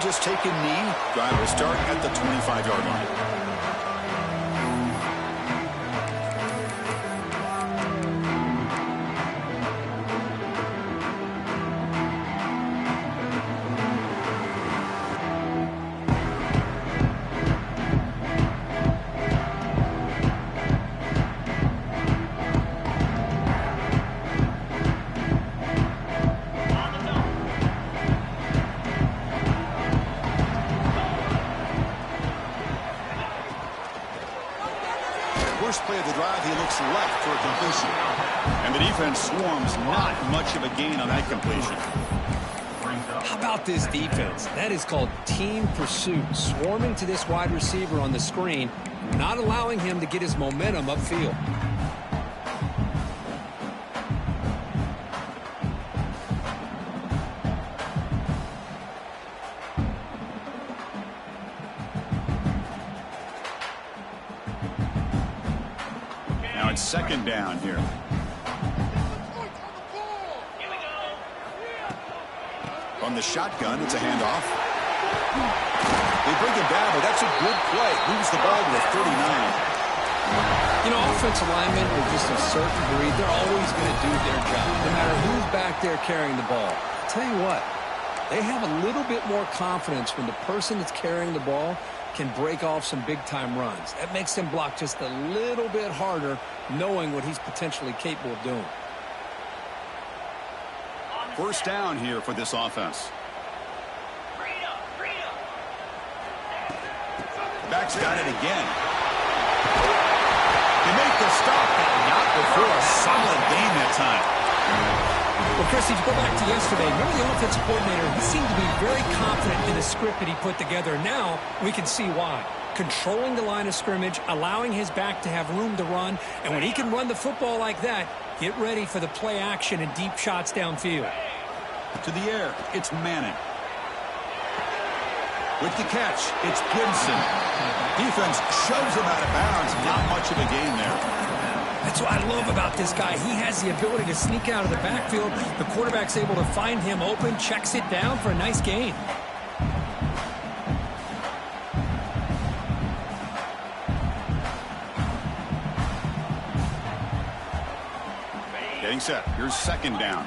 just take a knee. Drive will start at the 25-yard line. First play of the drive, he looks left for a completion. And the defense swarms, not much of a gain on that completion. How about this defense? That is called team pursuit. Swarming to this wide receiver on the screen, not allowing him to get his momentum upfield. Second down here. From the shotgun, it's a handoff. They bring him down, but that's a good play. Moves the ball to the 39. You know, offensive linemen are just a certain breed. They're always going to do their job, no matter who's back there carrying the ball. I'll tell you what, they have a little bit more confidence when the person that's carrying the ball can break off some big-time runs. That makes them block just a little bit harder, knowing what he's potentially capable of doing. First down here for this offense. Back's got it again. They make the stop, but not before a solid gain that time. Well, Chris, if you go back to yesterday, remember the offensive coordinator, he seemed to be very confident in the script that he put together. Now we can see why. Controlling the line of scrimmage, allowing his back to have room to run, and when he can run the football like that, get ready for the play action and deep shots downfield. To the air, it's Manning. With the catch, it's Gibson. Defense shoves him out of bounds. Not much of a gain there. That's what I love about this guy. He has the ability to sneak out of the backfield. The quarterback's able to find him open, checks it down for a nice gain. Getting set. Here's second down.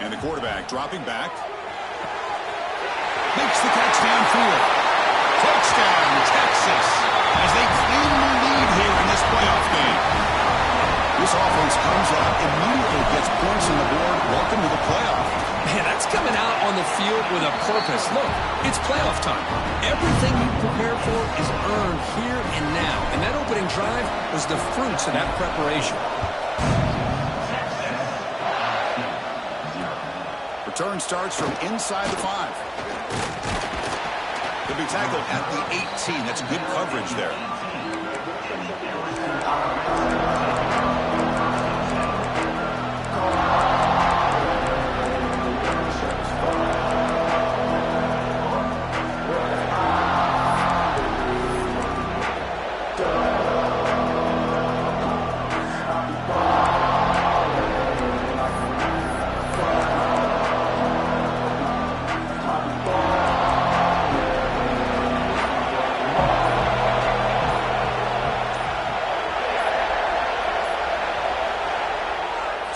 And the quarterback dropping back. Makes the catch downfield. Touchdown, Texas, as they claim the lead here in this playoff game. This offense comes out, immediately gets points on the board. Welcome to the playoff. Man, that's coming out on the field with a purpose. Look, it's playoff time. Everything you prepare for is earned here and now. And that opening drive was the fruits of that preparation. Return starts from inside the 5. He'll be tackled at the 18. That's good coverage there.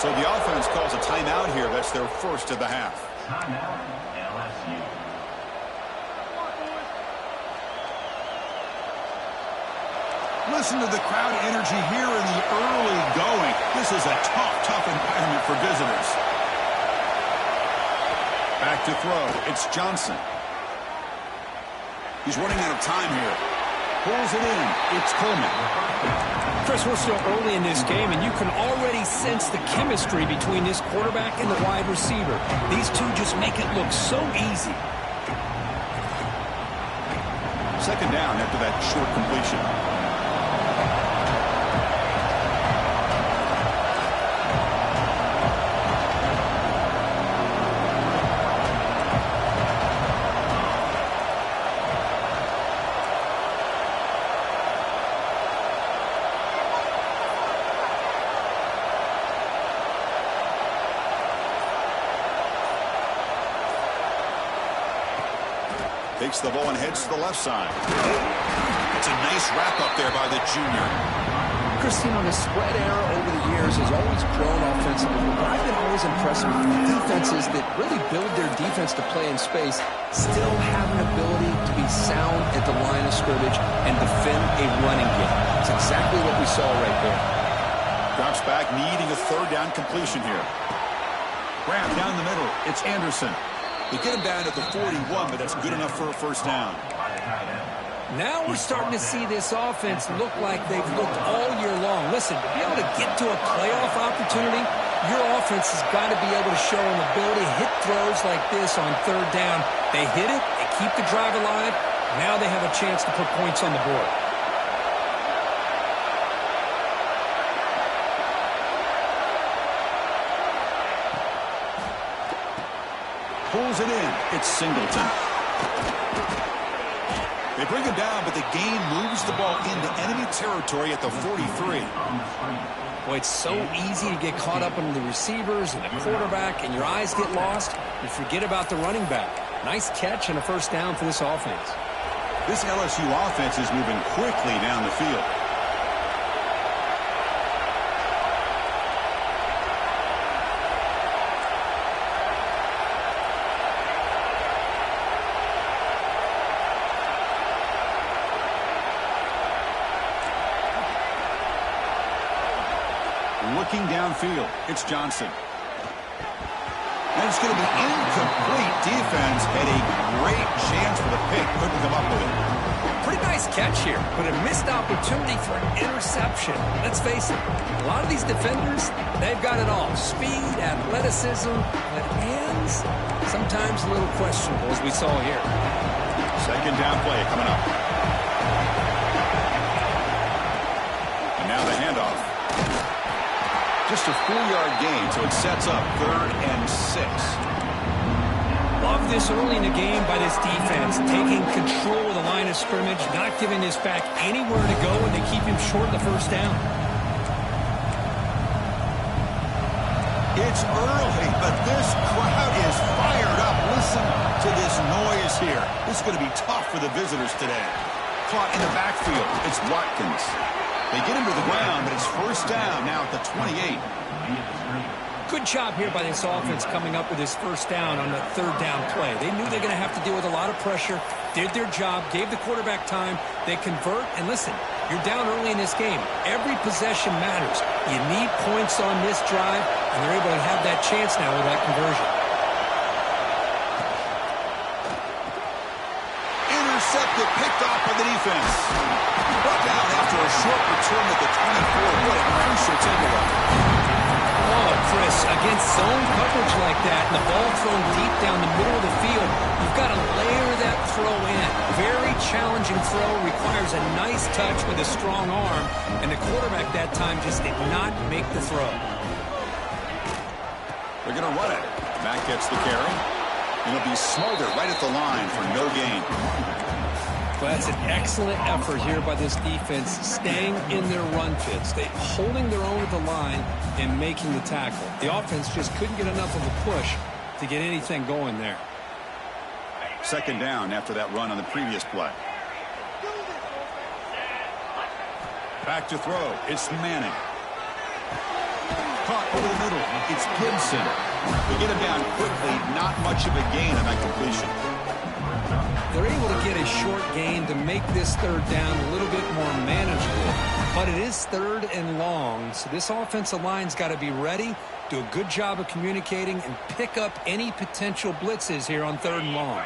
So the offense calls a timeout here. That's their first of the half. Timeout, LSU. Listen to the crowd energy here in the early going. This is a tough environment for visitors. Back to throw. It's Johnson. He's running out of time here. Pulls it in. It's Coleman. Chris, we're still early in this game, and you can already sense the chemistry between this quarterback and the wide receiver. These two just make it look so easy. Second down after that short completion. Takes the ball and heads to the left side. It's a nice wrap up there by the junior. Christine, on the spread era over the years has always grown offensively, but I've been always impressed with defenses that really build their defense to play in space, still have an ability to be sound at the line of scrimmage and defend a running game. It's exactly what we saw right there. Drops back, needing a third down completion here. Graham down the middle. It's Anderson. They get him down at the 41, but that's good enough for a first down. Now we're starting to see this offense look like they've looked all year long. Listen, to be able to get to a playoff opportunity, your offense has got to be able to show an ability to hit throws like this on third down. They hit it, they keep the drive alive. Now they have a chance to put points on the board. Pulls it in. It's Singleton. They bring him down, but the gain moves the ball into enemy territory at the 43. Boy, it's so easy to get caught up in the receivers and the quarterback, and your eyes get lost. You forget about the running back. Nice catch and a first down for this offense. This LSU offense is moving quickly down the field. Looking downfield, it's Johnson. And it's going to be incomplete. Defense had a great chance for the pick. Couldn't come up with it. Pretty nice catch here, but a missed opportunity for an interception. Let's face it, a lot of these defenders, they've got it all. Speed, athleticism, but hands, sometimes a little questionable, as we saw here. Second down play coming up. And now the handoff. Just a 4-yard gain, so it sets up 3rd and 6. Love this early in the game by this defense, taking control of the line of scrimmage, not giving this back anywhere to go, and they keep him short of the first down. It's early, but this crowd is fired up. Listen to this noise here. This is going to be tough for the visitors today. Caught in the backfield, it's Watkins. They get him to the ground, but it's first down now at the 28. Good job here by this offense coming up with this first down on the third down play. They knew they were going to have to deal with a lot of pressure, did their job, gave the quarterback time. They convert, and listen, you're down early in this game. Every possession matters. You need points on this drive, and they're able to have that chance now with that conversion. Intercepted, picked off by the defense. Brought down after a short return at the 24. What a crucial takeaway. Oh, Chris, against zone coverage like that, and the ball thrown deep down the middle of the field, you've got to layer that throw in. Very challenging throw, requires a nice touch with a strong arm, and the quarterback that time just did not make the throw. They're going to run it. Mack gets the carry. And it'll be Smolder right at the line for no gain. Well, that's an excellent effort here by this defense, staying in their run fits. They holding their own at the line and making the tackle. The offense just couldn't get enough of a push to get anything going there. Second down after that run on the previous play. Back to throw. It's Manning. Caught over the middle. It's Gibson. They get him down quickly. Not much of a gain on that completion. They're able to get a short gain to make this third down a little bit more manageable. But it is 3rd and long, so this offensive line's got to be ready, do a good job of communicating, and pick up any potential blitzes here on 3rd and long.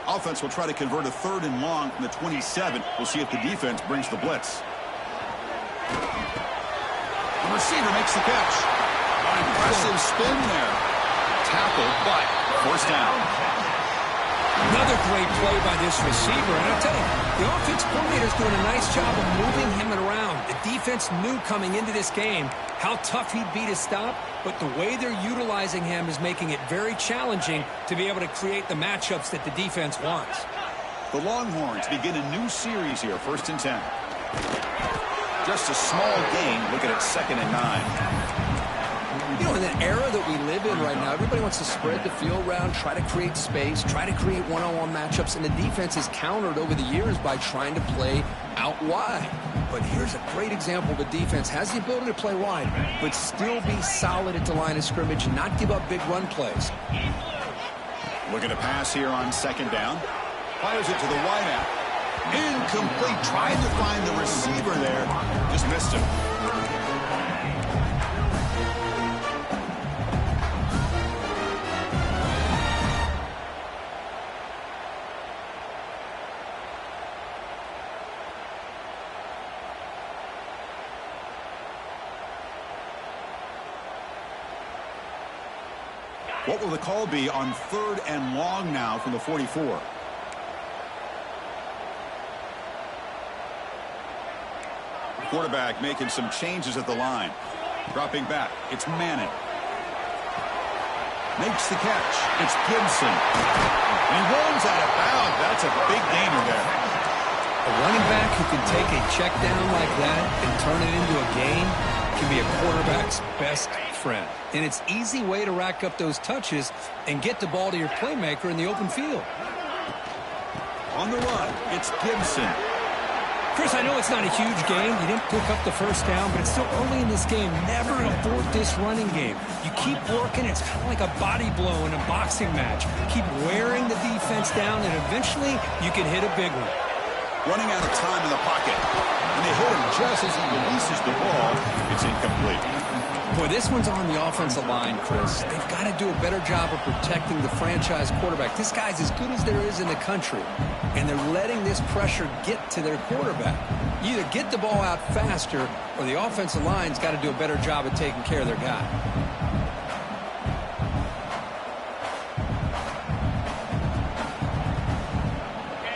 Offense will try to convert a 3rd and long from the 27. We'll see if the defense brings the blitz. The receiver makes the catch. An impressive spin there. Tackle, but first down. Another great play by this receiver. And I'll tell you, the offense coordinator's doing a nice job of moving him around. The defense knew coming into this game how tough he'd be to stop, but the way they're utilizing him is making it very challenging to be able to create the matchups that the defense wants. The Longhorns begin a new series here, 1st and 10. Just a small gain. Looking at 2nd and 9. You know, in the era that we live in right now, everybody wants to spread the field around, try to create space, try to create one-on-one matchups, and the defense is countered over the years by trying to play out wide. But here's a great example of a defense has the ability to play wide, but still be solid at the line of scrimmage and not give up big run plays. Looking to pass here on second down. Fires it to the wideout. Incomplete. Trying to find the receiver there. Just missed him. What will the call be on 3rd and long now from the 44? Quarterback making some changes at the line. Dropping back. It's Manning. Makes the catch. It's Gibson. He runs out of bounds. That's a big gainer there. A running back who can take a check down like that and turn it into a gain can be a quarterback's best friend. And it's an easy way to rack up those touches and get the ball to your playmaker in the open field. On the run, it's Gibson. Chris, I know it's not a huge game. You didn't pick up the first down, but it's still early in this game. Never abort this running game. You keep working. It's kind of like a body blow in a boxing match. Keep wearing the defense down, and eventually you can hit a big one. Running out of time in the pocket. And they hit him just as he releases the ball. It's incomplete. Boy, this one's on the offensive line, Chris. They've got to do a better job of protecting the franchise quarterback. This guy's as good as there is in the country, and they're letting this pressure get to their quarterback. You either get the ball out faster, or the offensive line's got to do a better job of taking care of their guy.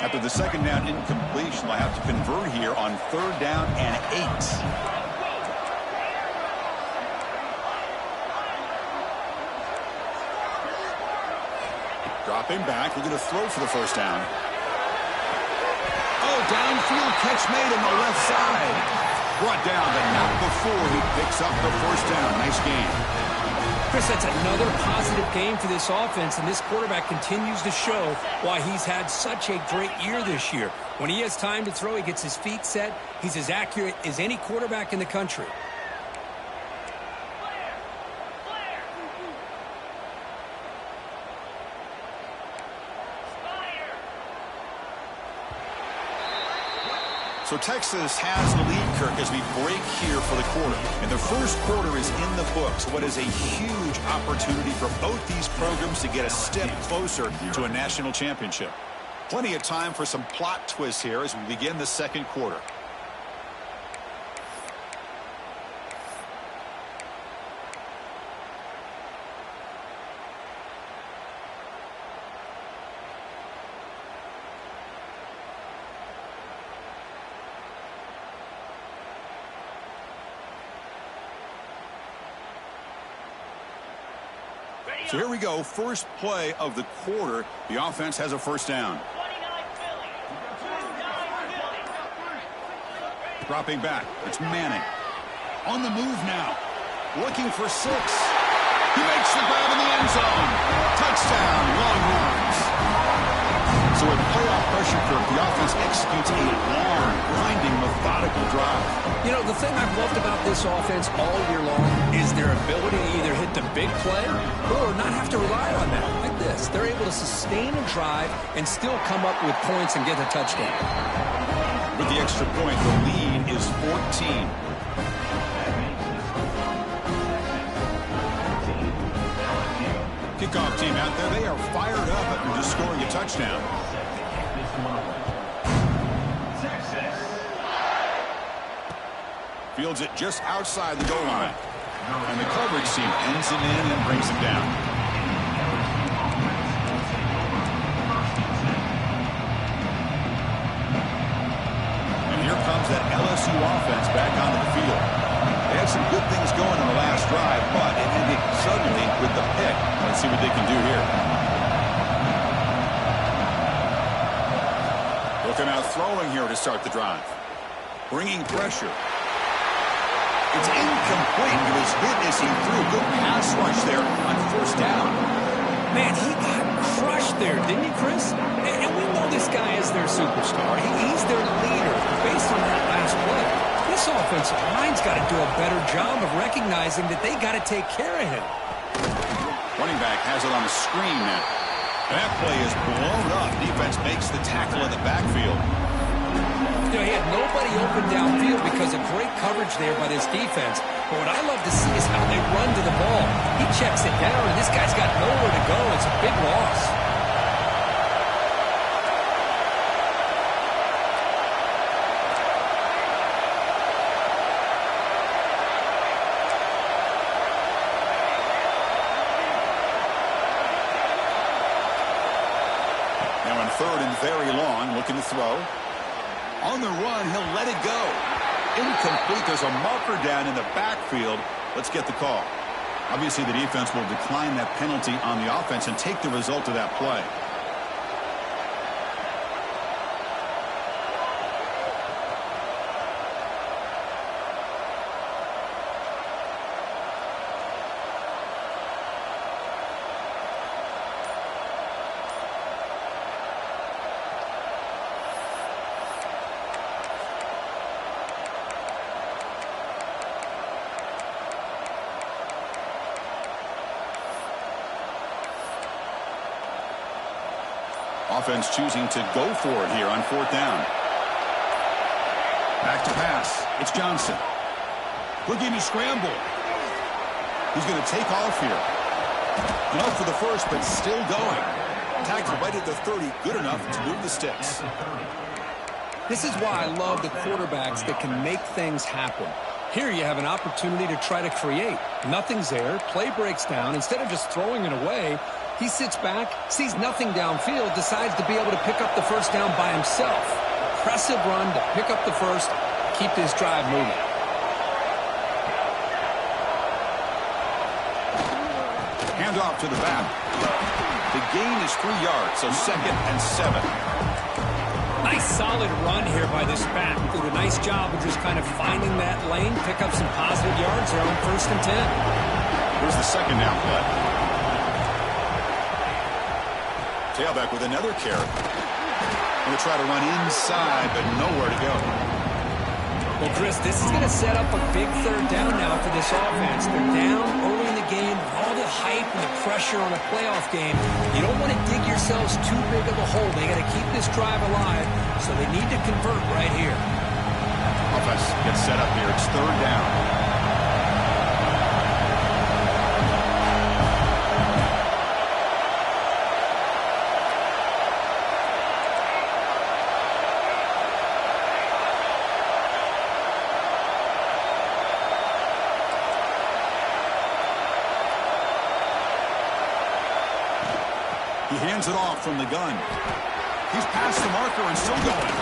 After the second down incompletion, they'll have to convert here on 3rd down and 8. Dropping back, looking to throw for the first down. Oh, downfield catch made on the left side. Brought down, but not before he picks up the first down. Nice game. Chris, that's another positive game for this offense, and this quarterback continues to show why he's had such a great year this year. When he has time to throw, he gets his feet set. He's as accurate as any quarterback in the country. So Texas has the lead, Kirk, as we break here for the quarter. And the first quarter is in the books. What is a huge opportunity for both these programs to get a step closer to a national championship. Plenty of time for some plot twists here as we begin the second quarter. So here we go, first play of the quarter. The offense has a first down. Dropping back, it's Manning. On the move now, looking for 6. He makes the grab in the end zone. Touchdown, Longhorns. So with playoff pressure, Kirk, the offense executes a long, grinding, methodical drive. You know, the thing I've loved about this offense all year long is their ability to either hit the big play or not have to rely on that. Like this, they're able to sustain a drive and still come up with points and get a touchdown. With the extra point, the lead is 14. Kickoff team out there, they are fired up after just scoring a touchdown. Fields it just outside the goal line. And the coverage team ends him in and brings him down. And here comes that LSU offense back onto the field. They had some good things going on the last drive, but it ended suddenly with the pick. Let's see what they can do here. Looking out throwing here to start the drive. Bringing pressure. It's incomplete. He was hit as he threw a good pass rush there on first down. Man, he got crushed there, didn't he, Chris? And we know this guy is their superstar. He's their leader. Based on that last play, this offensive line's got to do a better job of recognizing that they got to take care of him. Running back has it on the screen now. That play is blown up. Defense makes the tackle in the backfield. You know, he had nobody open downfield because of great coverage there by this defense. But what I love to see is how they run to the ball. He checks it down, and this guy's got nowhere to go. It's a big loss. Now on third and very long, looking to throw. On the run, he'll let it go. Incomplete. There's a marker down in the backfield. Let's get the call. Obviously, the defense will decline that penalty on the offense and take the result of that play. Offense choosing to go for it here on fourth down. Back to pass. It's Johnson. Look at me scramble. He's going to take off here. Enough for the first, but still going. Tackle right at the 30. Good enough to move the sticks. This is why I love the quarterbacks that can make things happen. Here you have an opportunity to try to create. Nothing's there. Play breaks down. Instead of just throwing it away, he sits back, sees nothing downfield, decides to be able to pick up the first down by himself. Impressive run to pick up the first, keep this drive moving. Hand off to the back. The gain is 3 yards, so 2nd and 7. Nice solid run here by this back. Did a nice job of just kind of finding that lane, pick up some positive yards there on 1st and 10. Here's the second down play. Tailback with another carry. Going to try to run inside, but nowhere to go. Well, Chris, this is going to set up a big third down now for this offense. They're down early in the game. All the hype and the pressure on a playoff game. You don't want to dig yourselves too big of a hole. They got to keep this drive alive, so they need to convert right here. Offense gets set up here. It's third down. He hands it off from the gun. He's past the marker and still going.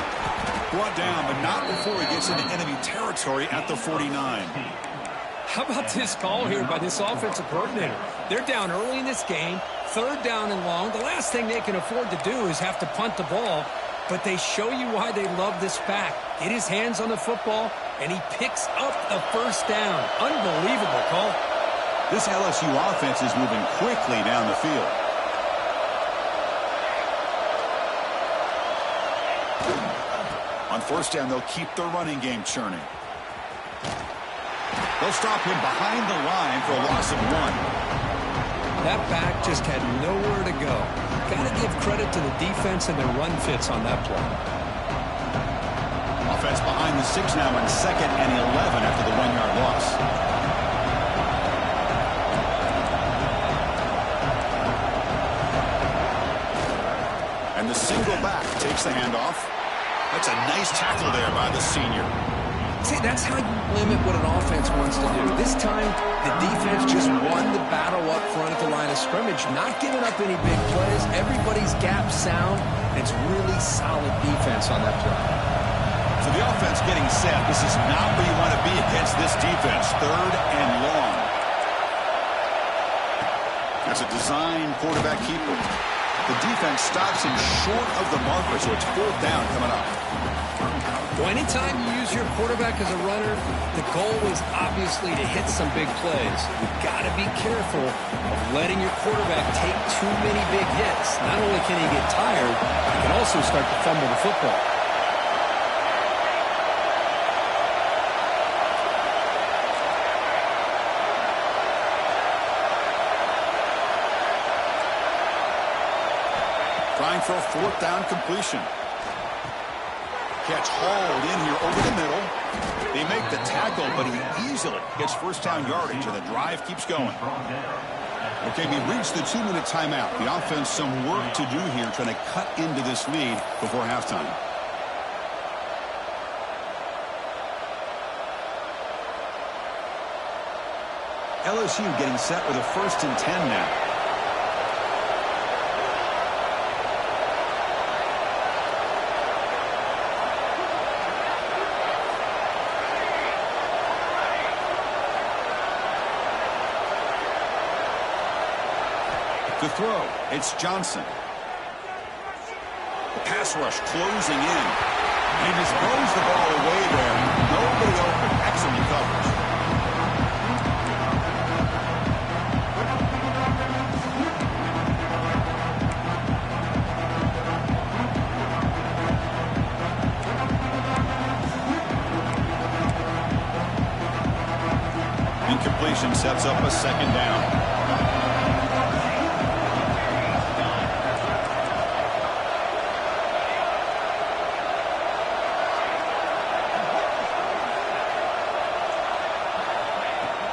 Brought down, but not before he gets into enemy territory at the 49. How about this call here by this offensive coordinator? They're down early in this game, third down and long. The last thing they can afford to do is have to punt the ball, but they show you why they love this back. Get his hands on the football, and he picks up the first down. Unbelievable call. This LSU offense is moving quickly down the field. On first down, they'll keep their running game churning. They'll stop him behind the line for a loss of 1. That back just had nowhere to go. Got to give credit to the defense and their run fits on that play. Offense behind the 6 now on 2nd and 11 after the 1-yard loss. And the single back takes the handoff. That's a nice tackle there by the senior. See, that's how you limit what an offense wants to do. This time, the defense just won the battle up front at the line of scrimmage, not giving up any big plays. Everybody's gap sound. It's really solid defense on that play. So the offense getting set. This is not where you want to be against this defense. Third and long. That's a design quarterback keeper. The defense stops him short of the marker, so it's 4th down coming up. Well, anytime you use your quarterback as a runner, the goal is obviously to hit some big plays. You've got to be careful of letting your quarterback take too many big hits. Not only can he get tired, he can also start to fumble the football. Trying for a 4th down completion. Catch hauled in here over the middle. They make the tackle, but he easily gets 1st down yardage, and the drive keeps going. Okay, we reached the 2-minute timeout. The offense some work to do here, trying to cut into this lead before halftime. LSU getting set with a 1st and 10 now. To throw, it's Johnson. The pass rush closing in. He just throws the ball away there. Nobody open. Excellent coverage. Incompletion sets up a 2nd down.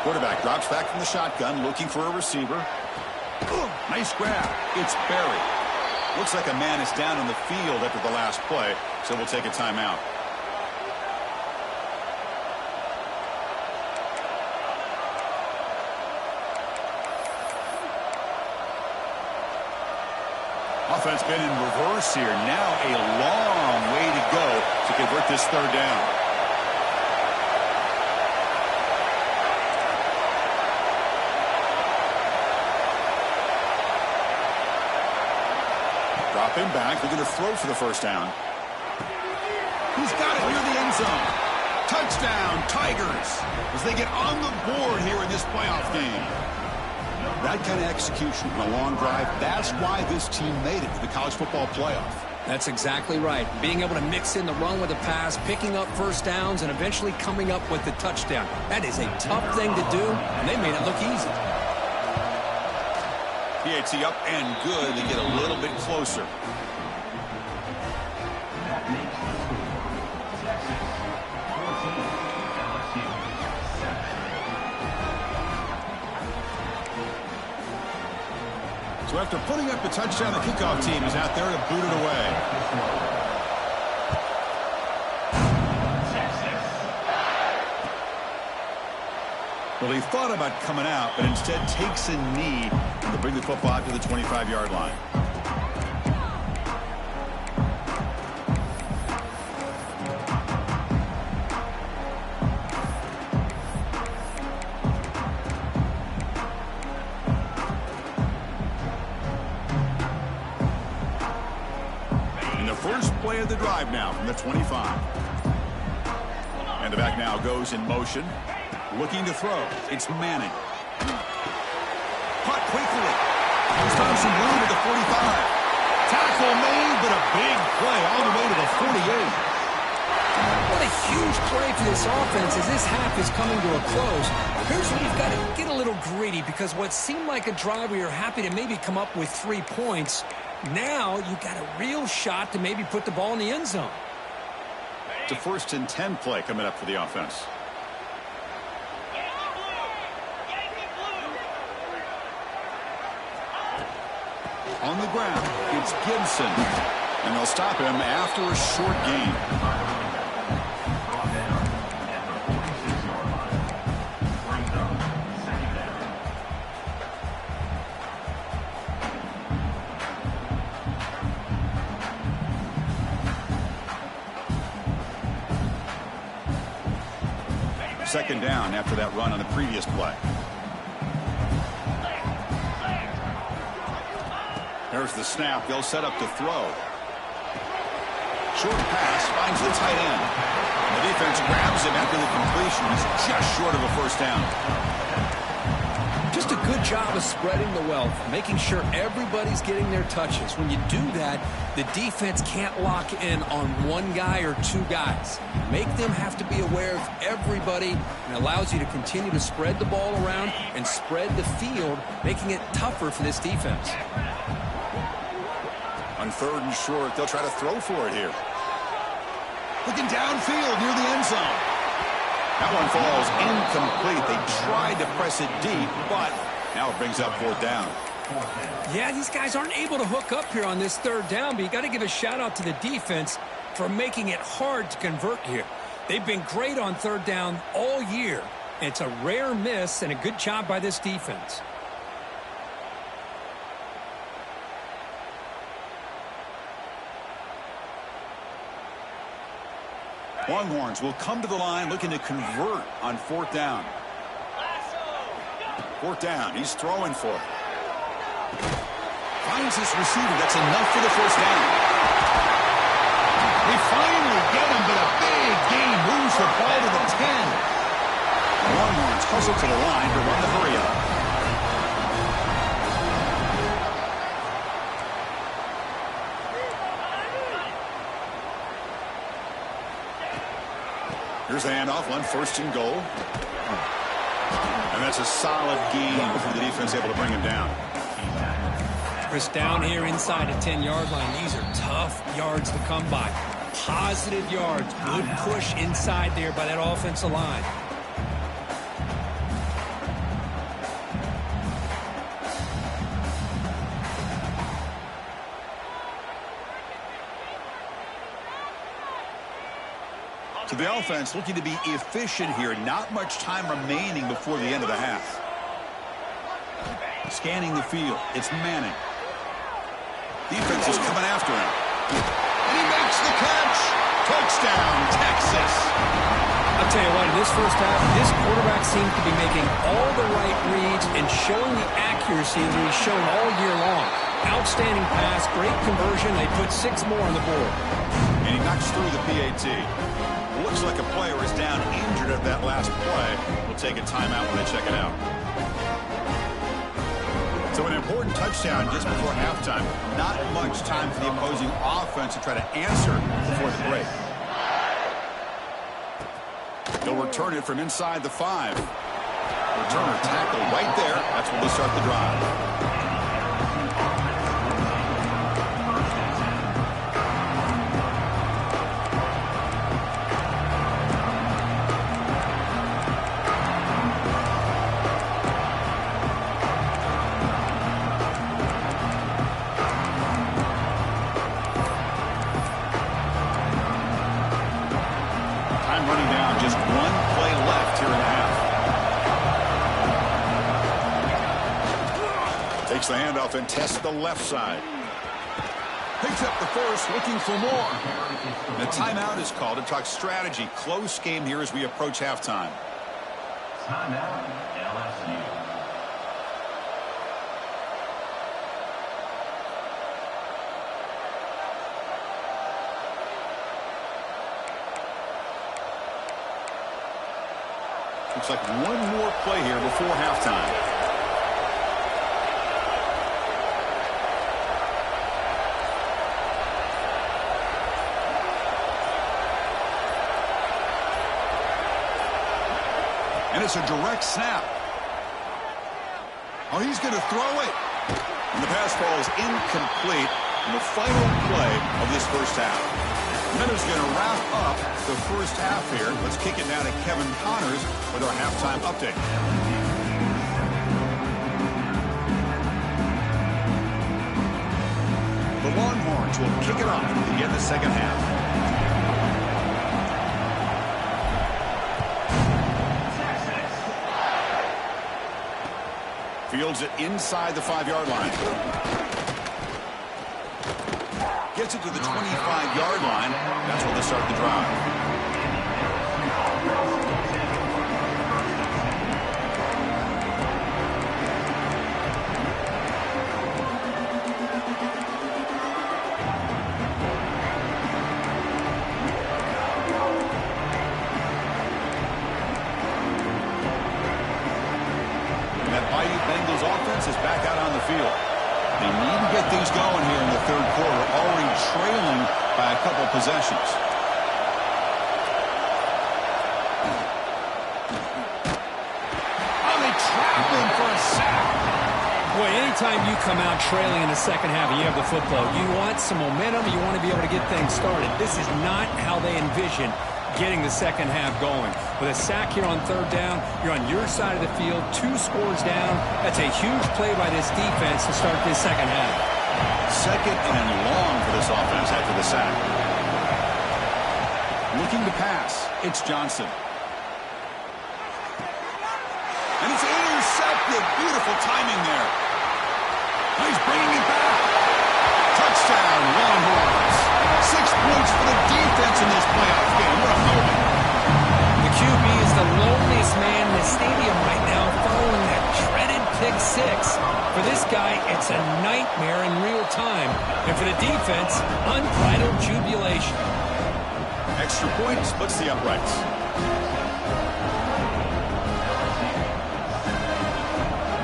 Quarterback drops back from the shotgun, looking for a receiver. Nice grab. It's Barry. Looks like a man is down on the field after the last play, so we'll take a timeout. Offense been in reverse here. Now a long way to go to convert this 3rd down. Drop him back. They're going to throw for the 1st down. He's got it near the end zone. Touchdown, Tigers, as they get on the board here in this playoff game. That kind of execution on a long drive, that's why this team made it to the college football playoff. That's exactly right. Being able to mix in the run with the pass, picking up 1st downs, and eventually coming up with the touchdown. That is a tough thing to do, and they made it look easy. PAT up and good. They get a little bit closer. So after putting up the touchdown, the kickoff team is out there to boot it away. Well, he thought about coming out, but instead takes a knee to bring the football out to the 25-yard line. And the first play of the drive now from the 25. And the back now goes in motion. Looking to throw. It's Manning. Caught quickly. Here's Thompson Blue to the 45. Tackle made, but a big play all the way to the 48. What a huge play for this offense as this half is coming to a close. Here's where you've got to get a little greedy, because what seemed like a drive where you're happy to maybe come up with 3 points, now you've got a real shot to maybe put the ball in the end zone. It's a 1st and 10 play coming up for the offense. On the ground, it's Gibson. And they'll stop him after a short gain. Second down after that run on the previous play. There's the snap. They'll set up to throw. Short pass finds the tight end. The defense grabs him after the completion. He's just short of a first down. Just a good job of spreading the wealth, making sure everybody's getting their touches. When you do that, the defense can't lock in on one guy or two guys. Make them have to be aware of everybody, and allows you to continue to spread the ball around and spread the field, making it tougher for this defense. On 3rd and short, they'll try to throw for it here. Looking downfield near the end zone. That one falls incomplete. They tried to press it deep, but now it brings up 4th down. Yeah, these guys aren't able to hook up here on this 3rd down, but you got to give a shout out to the defense for making it hard to convert here. They've been great on 3rd down all year. It's a rare miss and a good job by this defense. Longhorns will come to the line looking to convert on 4th down. 4th down. He's throwing for it. Finds his receiver. That's enough for the first down. They finally get him, but a big gain moves the ball to the 10. Longhorns hustle to the line to run the hurry up. Here's the handoff on 1st and goal. And that's a solid gain for the defense, able to bring him down. Chris, down here inside the 10-yard line, these are tough yards to come by. Positive yards, good push inside there by that offensive line. So the offense looking to be efficient here. Not much time remaining before the end of the half. Scanning the field. It's Manning. Defense is coming after him. And he makes the catch. Touchdown, Texas. I'll tell you what, in this first half, this quarterback seems to be making all the right reads and showing the accuracy that he's shown all year long. Outstanding pass, great conversion. They put 6 more on the board. And he knocks through the PAT. Looks like a player is down injured at that last play. We'll take a timeout when they check it out. So an important touchdown just before halftime. Not much time for the opposing offense to try to answer before the break. They'll return it from inside the 5. Returner tackle right there. That's when they start the drive. The handoff and tests the left side. Picks up the first, looking for more. The timeout is called to talk strategy. Close game here as we approach halftime. Timeout, LSU. Looks like one more play here before halftime. And it's a direct snap. Oh, he's going to throw it. And the pass ball is incomplete in the final play of this first half. And that is going to wrap up the first half here. Let's kick it down to Kevin Connors with our halftime update. The Longhorns will kick it off to begin the second half. Fields it inside the 5-yard line. Gets it to the 25-yard line. That's where they start the drive. field. They need to get things going here in the third quarter, already trailing by a couple possessions. Oh, they trap him for a sack. Boy, anytime you come out trailing in the second half and you have the football, you want some momentum, you want to be able to get things started. This is not how they envision getting the second half going. With a sack here on third down, you're on your side of the field, 2 scores down. That's a huge play by this defense to start this second half. Second and long for this offense after the sack. Looking to pass, it's Johnson. And it's intercepted. Beautiful timing there. He's bringing it back. Touchdown, Longhorns. 6 points for the defense in this playoff game. What a moment. The QB is the loneliest man in the stadium right now following that dreaded pick 6. For this guy, it's a nightmare in real time. And for the defense, unbridled jubilation. Extra point splits the uprights.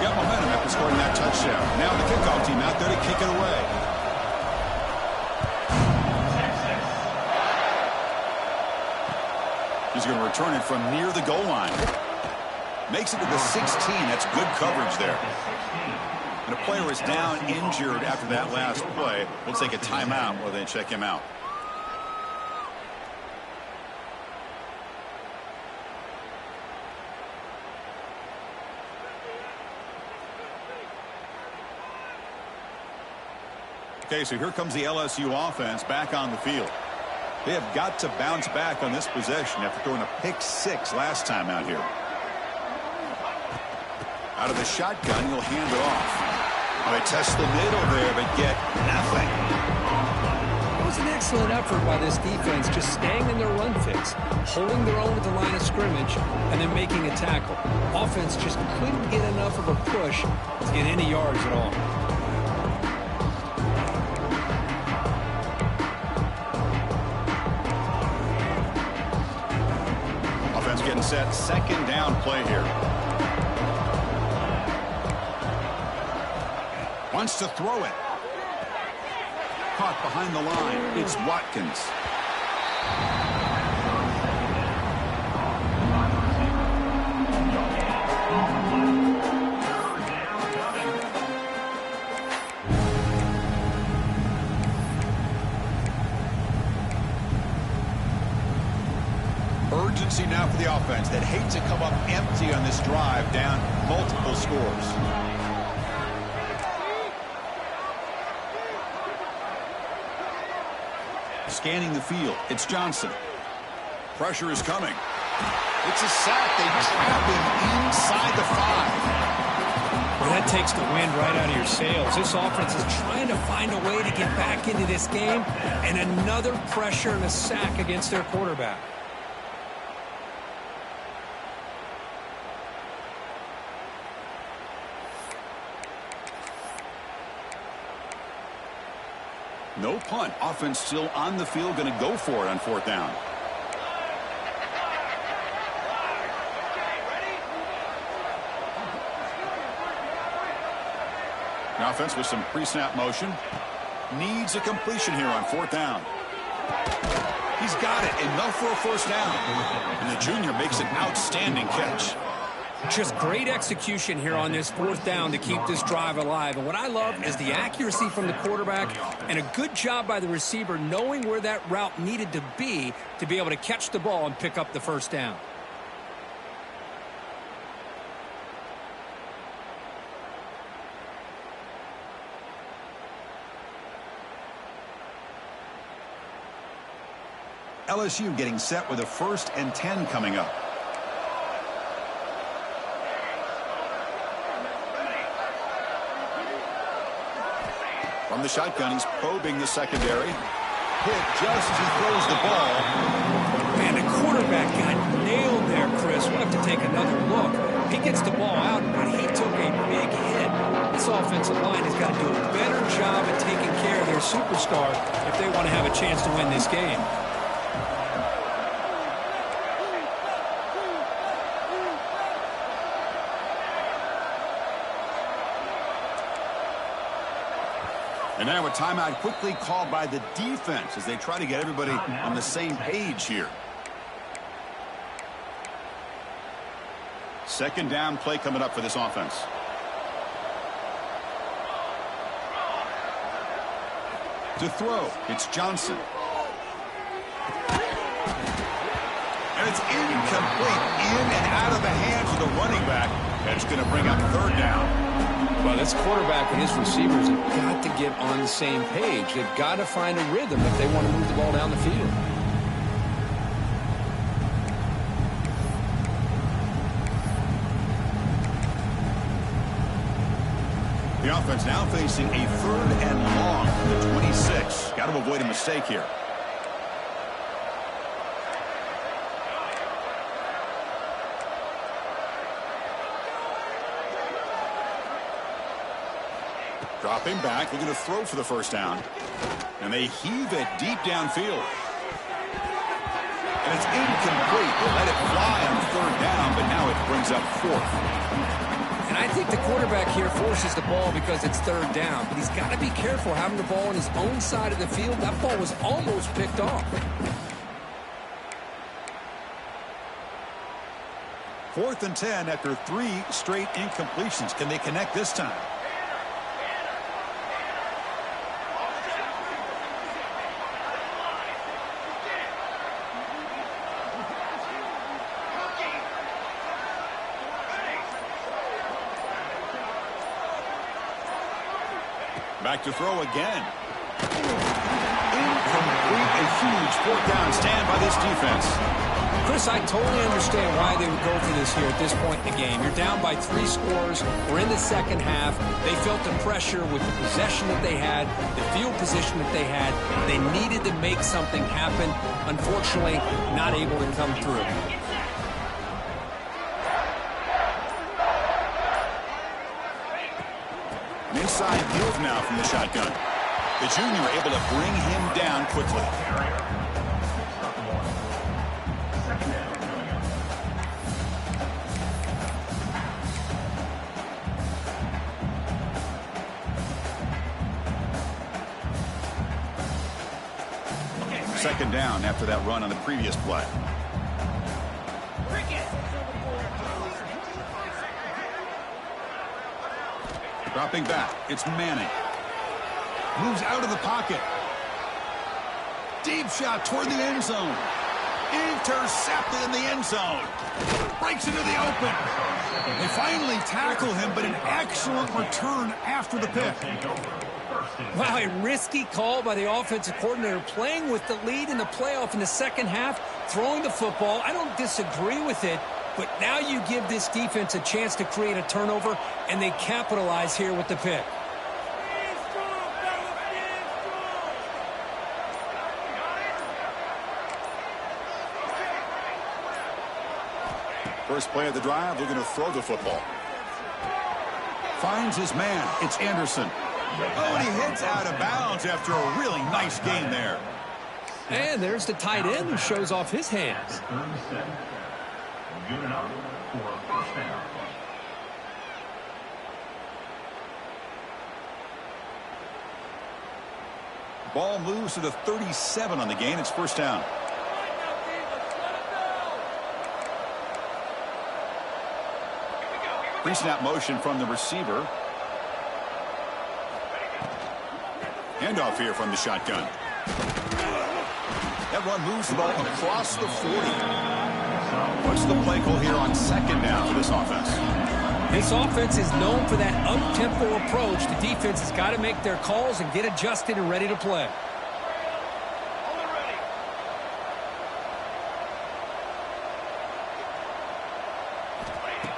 Got momentum after scoring that touchdown. Now the kickoff team out there to kick it away. He's going to return it from near the goal line. Makes it to the 16. That's good coverage there. And a player is down injured after that last play. We'll take a timeout while they check him out. Okay, so here comes the LSU offense back on the field. They have got to bounce back on this possession after throwing a pick 6 last time out here. Out of the shotgun, he'll hand it off. Well, they test the middle there, but get nothing. It was an excellent effort by this defense, just staying in their run fix, holding their own at the line of scrimmage, and then making a tackle. Offense just couldn't get enough of a push to get any yards at all. Offense getting set. Second down play here. Wants to throw it. Caught behind the line. It's Watkins. Urgency now for the offense that hate to come up empty on this drive, down multiple scores. Scanning the field, it's Johnson. Pressure is coming. It's a sack. They trap him inside the 5. Well, that takes the wind right out of your sails. This offense is trying to find a way to get back into this game, and another pressure and a sack against their quarterback. No punt. Offense still on the field, going to go for it on 4th down. The offense with some pre-snap motion. Needs a completion here on 4th down. He's got it. Enough for a first down. And the junior makes an outstanding catch. Just great execution here on this 4th down to keep this drive alive. And what I love is the accuracy from the quarterback and a good job by the receiver knowing where that route needed to be able to catch the ball and pick up the first down. LSU getting set with a 1st and 10 coming up. From the shotgun, he's probing the secondary. Hit just as he throws the ball. Man, the quarterback got nailed there, Chris. We'll have to take another look. He gets the ball out, but he took a big hit. This offensive line has got to do a better job at taking care of their superstar if they want to have a chance to win this game. And now a timeout quickly called by the defense as they try to get everybody on the same page here. Second down play coming up for this offense. To throw, it's Johnson. And it's incomplete, in and out of the hands of the running back. That's going to bring up third down. Well, this quarterback and his receivers have got to get on the same page. They've got to find a rhythm if they want to move the ball down the field. The offense now facing a third and long from the 26. Got to avoid a mistake here. Dropping back, looking to throw for the first down. And they heave it deep downfield. And it's incomplete. They let it fly on third down, but now it brings up fourth. And I think the quarterback here forces the ball because it's third down. But he's got to be careful having the ball on his own side of the field. That ball was almost picked off. 4th and 10 after 3 straight incompletions. Can they connect this time? Back to throw again. Incomplete. A huge fourth down stand by this defense. Chris, I totally understand why they would go for this here at this point in the game. You're down by 3 scores. We're in the second half. They felt the pressure with the possession that they had, the field position that they had. They needed to make something happen. Unfortunately, not able to come through. An inside move now from the shotgun. The junior able to bring him down quickly. Second down after that run on the previous play. Dropping back, it's Manning. Moves out of the pocket. Deep shot toward the end zone. Intercepted in the end zone. Breaks into the open. They finally tackle him, but an excellent return after the pick. Wow, a risky call by the offensive coordinator, playing with the lead in the playoff in the second half, throwing the football. I don't disagree with it, but now you give this defense a chance to create a turnover, and they capitalize here with the pick. First play of the drive, they're going to throw the football. Finds his man. It's Anderson. Oh, and he hits out of bounds after a really nice gain there. And there's the tight end who shows off his hands. Good enough for a first down. Ball moves to the 37 on the gain. It's first down. Pre-snap motion from the receiver. Handoff here from the shotgun. That run moves the ball across the 40. What's the play call here on second down for this offense? This offense is known for that up-tempo approach. The defense has got to make their calls and get adjusted and ready to play.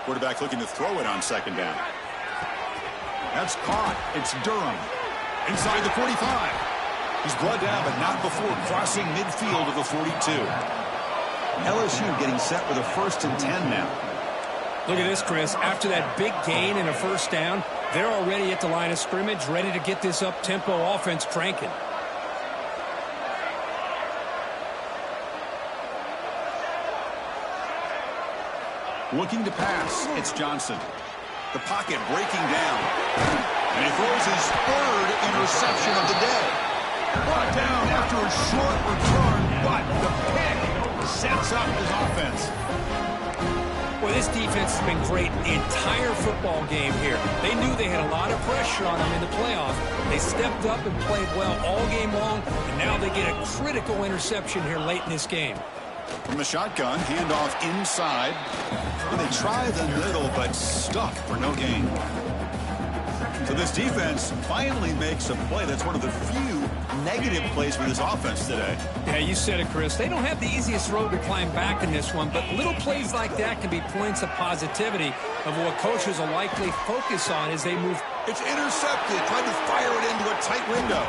Quarterback looking to throw it on second down. That's caught. It's Durham. Inside the 45. He's brought down, but not before crossing midfield of the 42. LSU getting set with a 1st and 10 now. Look at this, Chris. After that big gain and a first down, they're already at the line of scrimmage, ready to get this up-tempo offense cranking. Looking to pass, it's Johnson. The pocket breaking down. And he throws his third interception of the day. Brought down after a short return, but the pick sets up his offense. Well, this defense has been great the entire football game here. They knew they had a lot of pressure on them in the playoff. They stepped up and played well all game long, and now they get a critical interception here late in this game. From the shotgun, handoff inside. Well, they try the middle, but stuck for no gain. So this defense finally makes a play. That's one of the few negative plays for this offense today. Yeah, you said it, Chris. They don't have the easiest road to climb back in this one, but little plays like that can be points of positivity of what coaches will likely focus on as they move. It's intercepted, trying to fire it into a tight window.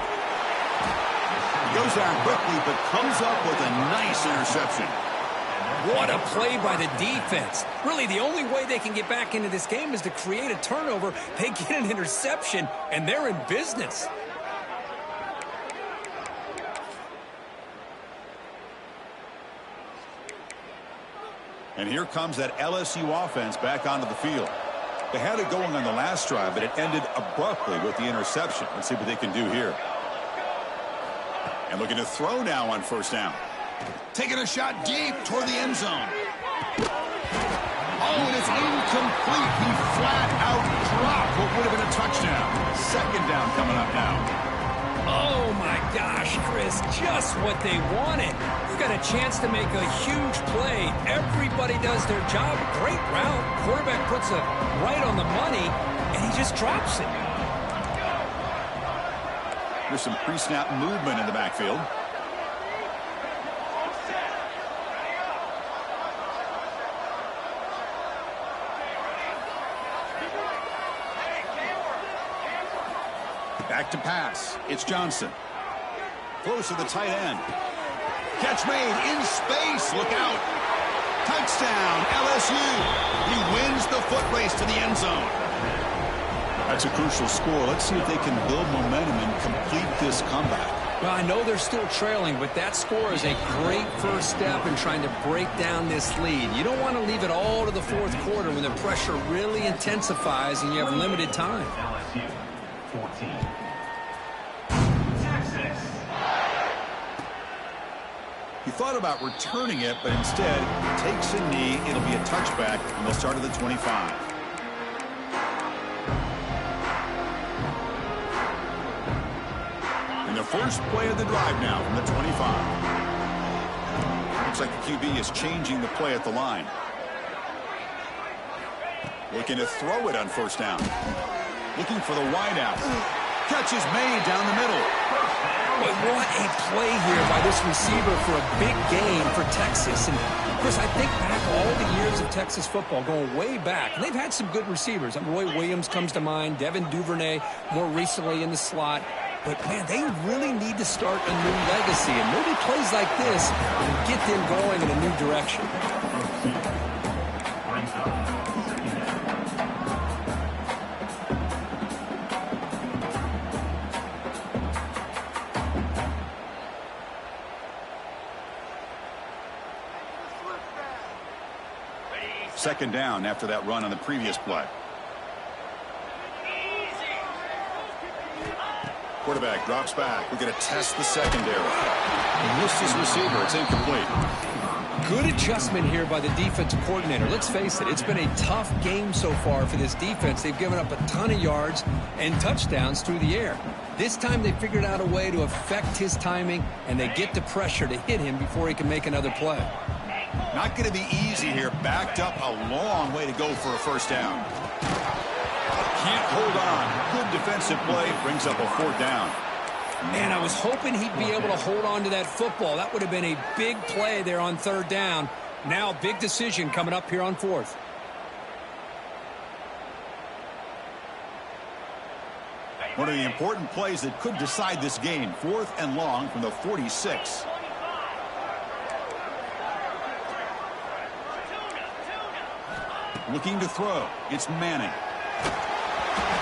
He goes down quickly, but comes up with a nice interception. What a play by the defense. Really, the only way they can get back into this game is to create a turnover. They get an interception, and they're in business. And here comes that LSU offense back onto the field. They had it going on the last drive, but it ended abruptly with the interception. Let's see what they can do here. And looking to throw now on first down. Taking a shot deep toward the end zone. Oh, and it's incomplete. He flat out dropped what would have been a touchdown. Second down coming up now. Oh, my gosh, Chris, just what they wanted. You've got a chance to make a huge play. Everybody does their job. Great route. Quarterback puts it right on the money, and he just drops it. There's some pre-snap movement in the backfield. Back to pass. It's Johnson. Close to the tight end. Catch made in space. Look out. Touchdown, LSU. He wins the foot race to the end zone. That's a crucial score. Let's see if they can build momentum and complete this comeback. Well, I know they're still trailing, but that score is a great first step in trying to break down this lead. You don't want to leave it all to the fourth quarter when the pressure really intensifies and you have limited time. LSU 14. He thought about returning it, but instead takes a knee. It'll be a touchback, and they'll start at the 25. And the first play of the drive now from the 25. Looks like the QB is changing the play at the line. Looking to throw it on first down. Looking for the wideout. Catch is made down the middle. But what a play here by this receiver for a big game for Texas. And, Chris, I think back all the years of Texas football, going way back, and they've had some good receivers. Roy Williams comes to mind, Devin Duvernay more recently in the slot. But, man, they really need to start a new legacy. And maybe plays like this will get them going in a new direction. Second down after that run on the previous play. Quarterback drops back. We're going to test the secondary. He missed his receiver. It's incomplete. Good adjustment here by the defensive coordinator. Let's face it, it's been a tough game so far for this defense. They've given up a ton of yards and touchdowns through the air. This time they figured out a way to affect his timing, and they get the pressure to hit him before he can make another play. Not going to be easy here. Backed up a long way to go for a first down. Can't hold on. Good defensive play. Brings up a fourth down. Man, I was hoping he'd be able to hold on to that football. That would have been a big play there on third down. Now, big decision coming up here on fourth. One of the important plays that could decide this game. 4th and long from the 46. Looking to throw. It's Manning.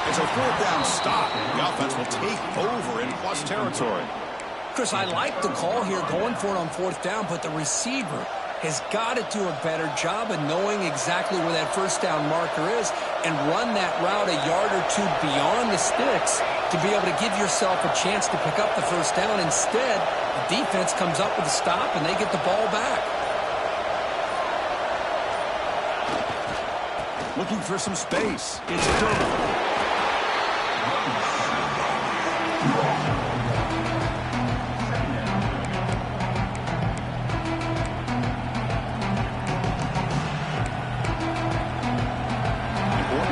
It's a fourth down stop. The offense will take over in plus territory. Chris, I like the call here going for it on fourth down, but the receiver has got to do a better job of knowing exactly where that first down marker is and run that route a yard or two beyond the sticks to be able to give yourself a chance to pick up the first down. Instead, the defense comes up with a stop and they get the ball back. Looking for some space. It's Durham.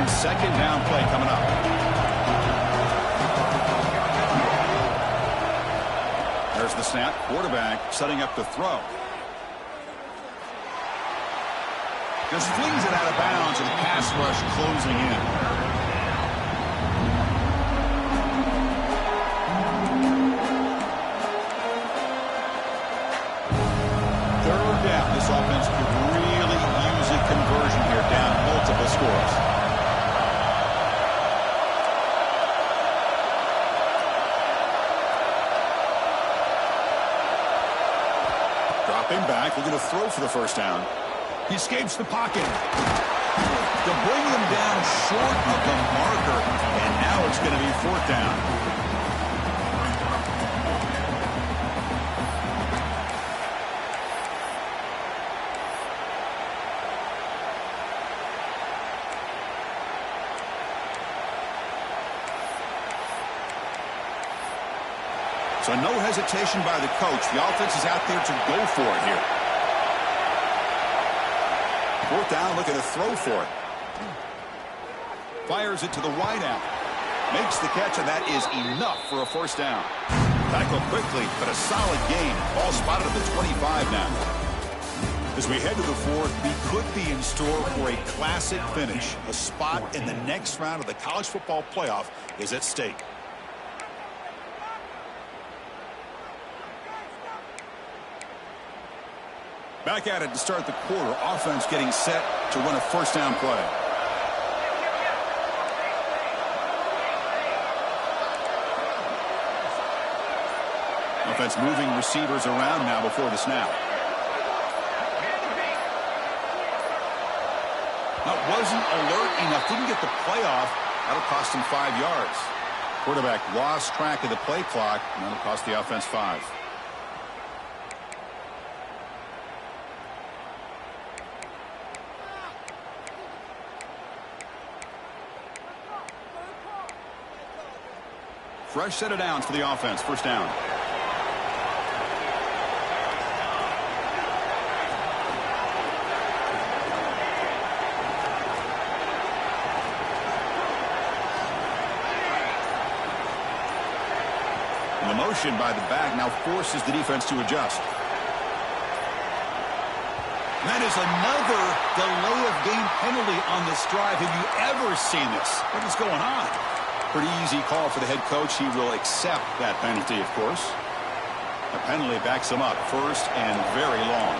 Second down play coming up. There's the snap. Quarterback setting up to throw. Just flings it out of bounds and pass rush closing in. Third down. This offense could really use a conversion here, down multiple scores. Back, looking to throw for the first down. He escapes the pocket. They'll bring them down short of the marker, and now it's going to be fourth down. So no hesitation by the coach. The offense is out there to go for it here. Fourth down, looking to throw for it. Fires it to the wideout. Makes the catch, and that is enough for a first down. Tackle quickly, but a solid gain. Ball spotted at the 25 now. As we head to the fourth, we could be in store for a classic finish. A spot in the next round of the college football playoff is at stake. Back at it to start the quarter. Offense getting set to run a first down play. Offense moving receivers around now before the snap. That wasn't alert enough. Didn't get the play off. That'll cost him 5 yards. Quarterback lost track of the play clock, and that'll cost the offense 5. Fresh set of downs for the offense. First down. And the motion by the back now forces the defense to adjust. And that is another delay of game penalty on this drive. Have you ever seen this? What is going on? Pretty easy call for the head coach. He will accept that penalty, of course. The penalty backs him up first and very long.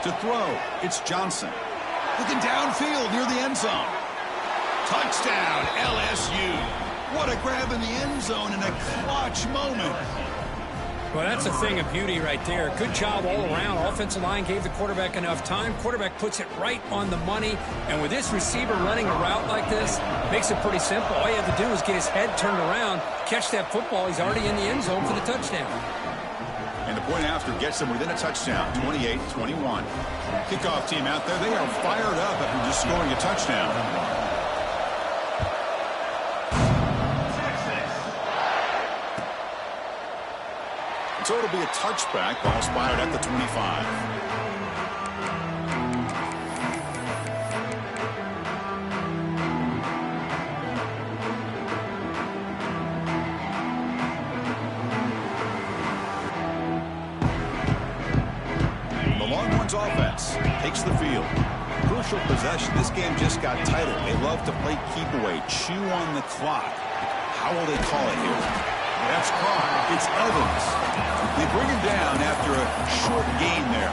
To throw, it's Johnson. Looking downfield near the end zone. Touchdown, LSU. What a grab in the end zone in a clutch moment. Well, that's a thing of beauty right there. Good job all around. Offensive line gave the quarterback enough time. Quarterback puts it right on the money. And with this receiver running a route like this, makes it pretty simple. All you have to do is get his head turned around, catch that football. He's already in the end zone for the touchdown. And the point after gets them within a touchdown, 28-21. Kickoff team out there, they are fired up after just scoring a touchdown. So it'll be a touchback. Ball spotted at the 25. The Longhorns offense takes the field. Crucial possession. This game just got tighter. They love to play keep away, chew on the clock. How will they call it here? That's caught. It's Evans. They bring him down after a short gain there.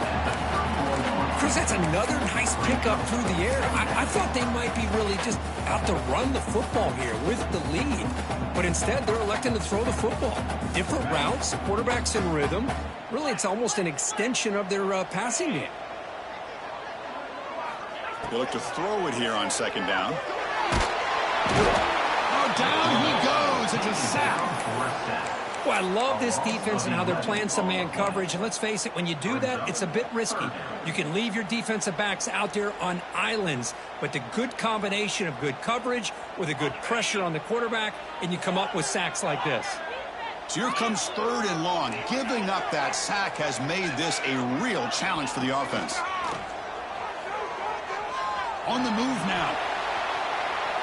Chris, that's another nice pickup through the air. I thought they might be really just out to run the football here with the lead. But instead, they're electing to throw the football. Different routes, quarterback's in rhythm. Really, it's almost an extension of their passing game. They look to throw it here on second down. Oh, down he goes. It's a sack. Well, I love this defense and how they're playing some man coverage. And let's face it, when you do that, it's a bit risky. You can leave your defensive backs out there on islands, but the good combination of good coverage with a good pressure on the quarterback, and you come up with sacks like this. So here comes 3rd and long. Giving up that sack has made this a real challenge for the offense. On the move now.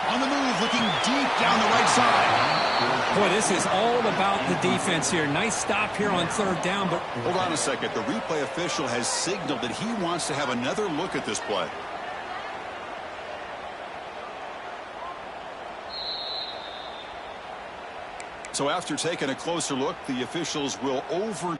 On the move, looking deep down the right side. Boy, this is all about the defense here. Nice stop here on 3rd down, but Hold on a second. The replay official has signaled that he wants to have another look at this play. So after taking a closer look, the officials will over...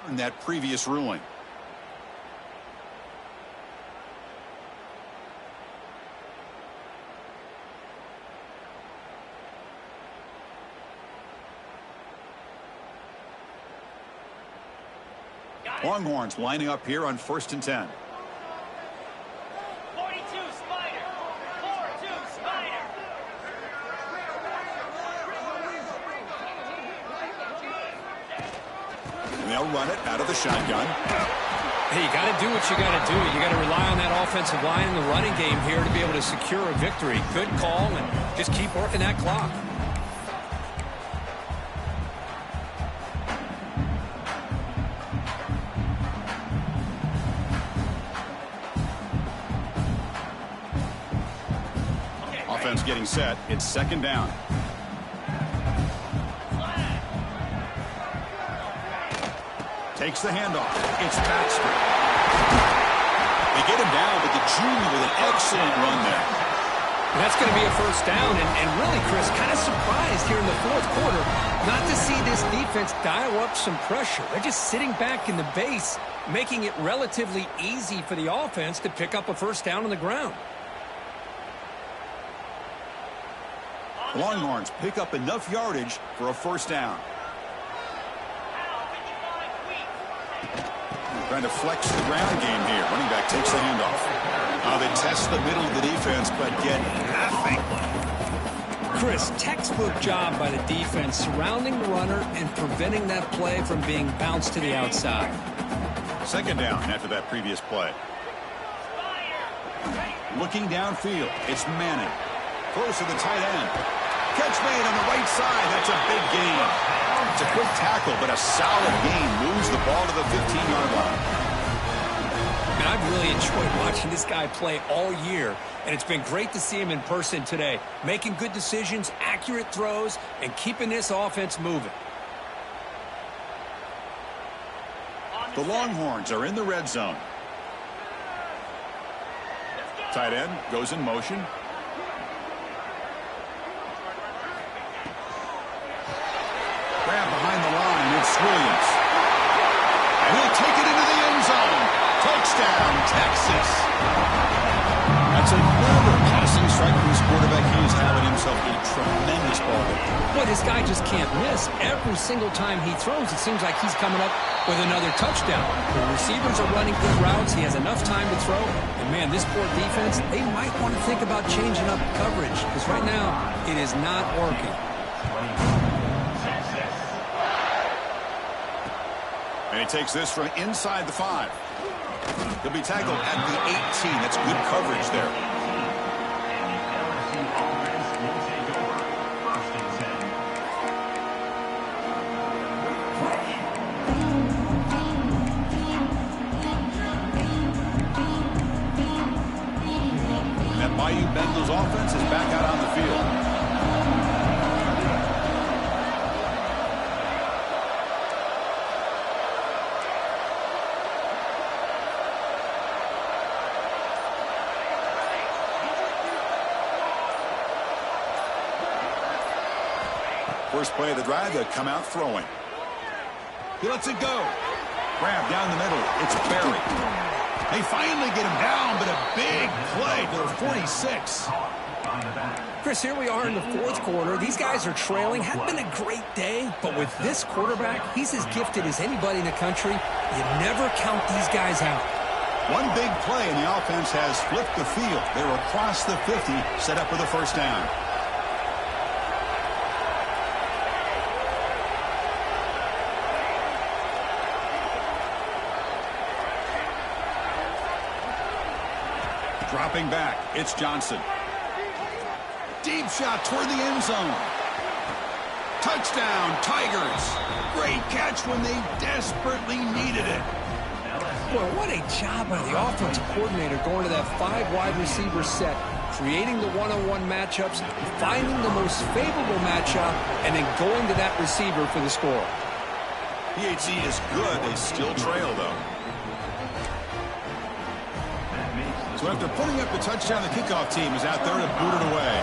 in that previous ruling. Longhorns lining up here on 1st and 10. 42 Spider. 4-2 Spider. They'll run it out of the shotgun. hey, you got to do what you got to do. You got to rely on that offensive line in the running game here to be able to secure a victory. Good call, and just keep working that clock. Offense getting set. It's 2nd down. Takes the handoff. It's Baxter. They get him down, but the junior with an excellent run there. And that's going to be a 1st down, and really, Chris, kind of surprised here in the 4th quarter not to see this defense dial up some pressure. They're just sitting back in the base, making it relatively easy for the offense to pick up a 1st down on the ground. The Longhorns pick up enough yardage for a 1st down. Trying to flex the ground game here. Running back takes the handoff. They test the middle of the defense, but get nothing. Chris, textbook job by the defense surrounding the runner and preventing that play from being bounced to the outside. 2nd down after that previous play. Looking downfield, it's Manning. Close to the tight end. Catch made on the right side. That's a big gain. It's a quick tackle, but a solid gain. Moves the ball to the 15-yard line. And I've really enjoyed watching this guy play all year, and it's been great to see him in person today. Making good decisions, accurate throws, and keeping this offense moving. The Longhorns are in the red zone. Tight end goes in motion. Grab behind the line. It's Williams. And he'll take it into the end zone. Touchdown, Texas. That's another passing strike from his quarterback. He is having himself a tremendous ball game. Boy, this guy just can't miss. Every single time he throws, it seems like he's coming up with another touchdown. The receivers are running good routes. He has enough time to throw. And, man, this poor defense, they might want to think about changing up coverage because right now it is not working. And he takes this from inside the 5. He'll be tackled at the 18. That's good coverage there. Bayou Bengals offense is back out on the field. First play of the drive, they come out throwing. He lets it go. Grab down the middle. It's Barry. They finally get him down, but a big play to the 46. Chris, here we are in the fourth quarter. These guys are trailing. Hadn't been a great day, but with this quarterback, he's as gifted as anybody in the country. You never count these guys out. One big play, and the offense has flipped the field. They're across the 50, set up with a first down. Dropping back, it's Johnson. Deep shot toward the end zone. Touchdown, Tigers. Great catch when they desperately needed it. Boy, what a job by the offensive coordinator going to that 5 wide receiver set, creating the one-on-one matchups, finding the most favorable matchup, and then going to that receiver for the score. PHC is good. They still trail, though. So after putting up the touchdown, the kickoff team is out there to boot it away.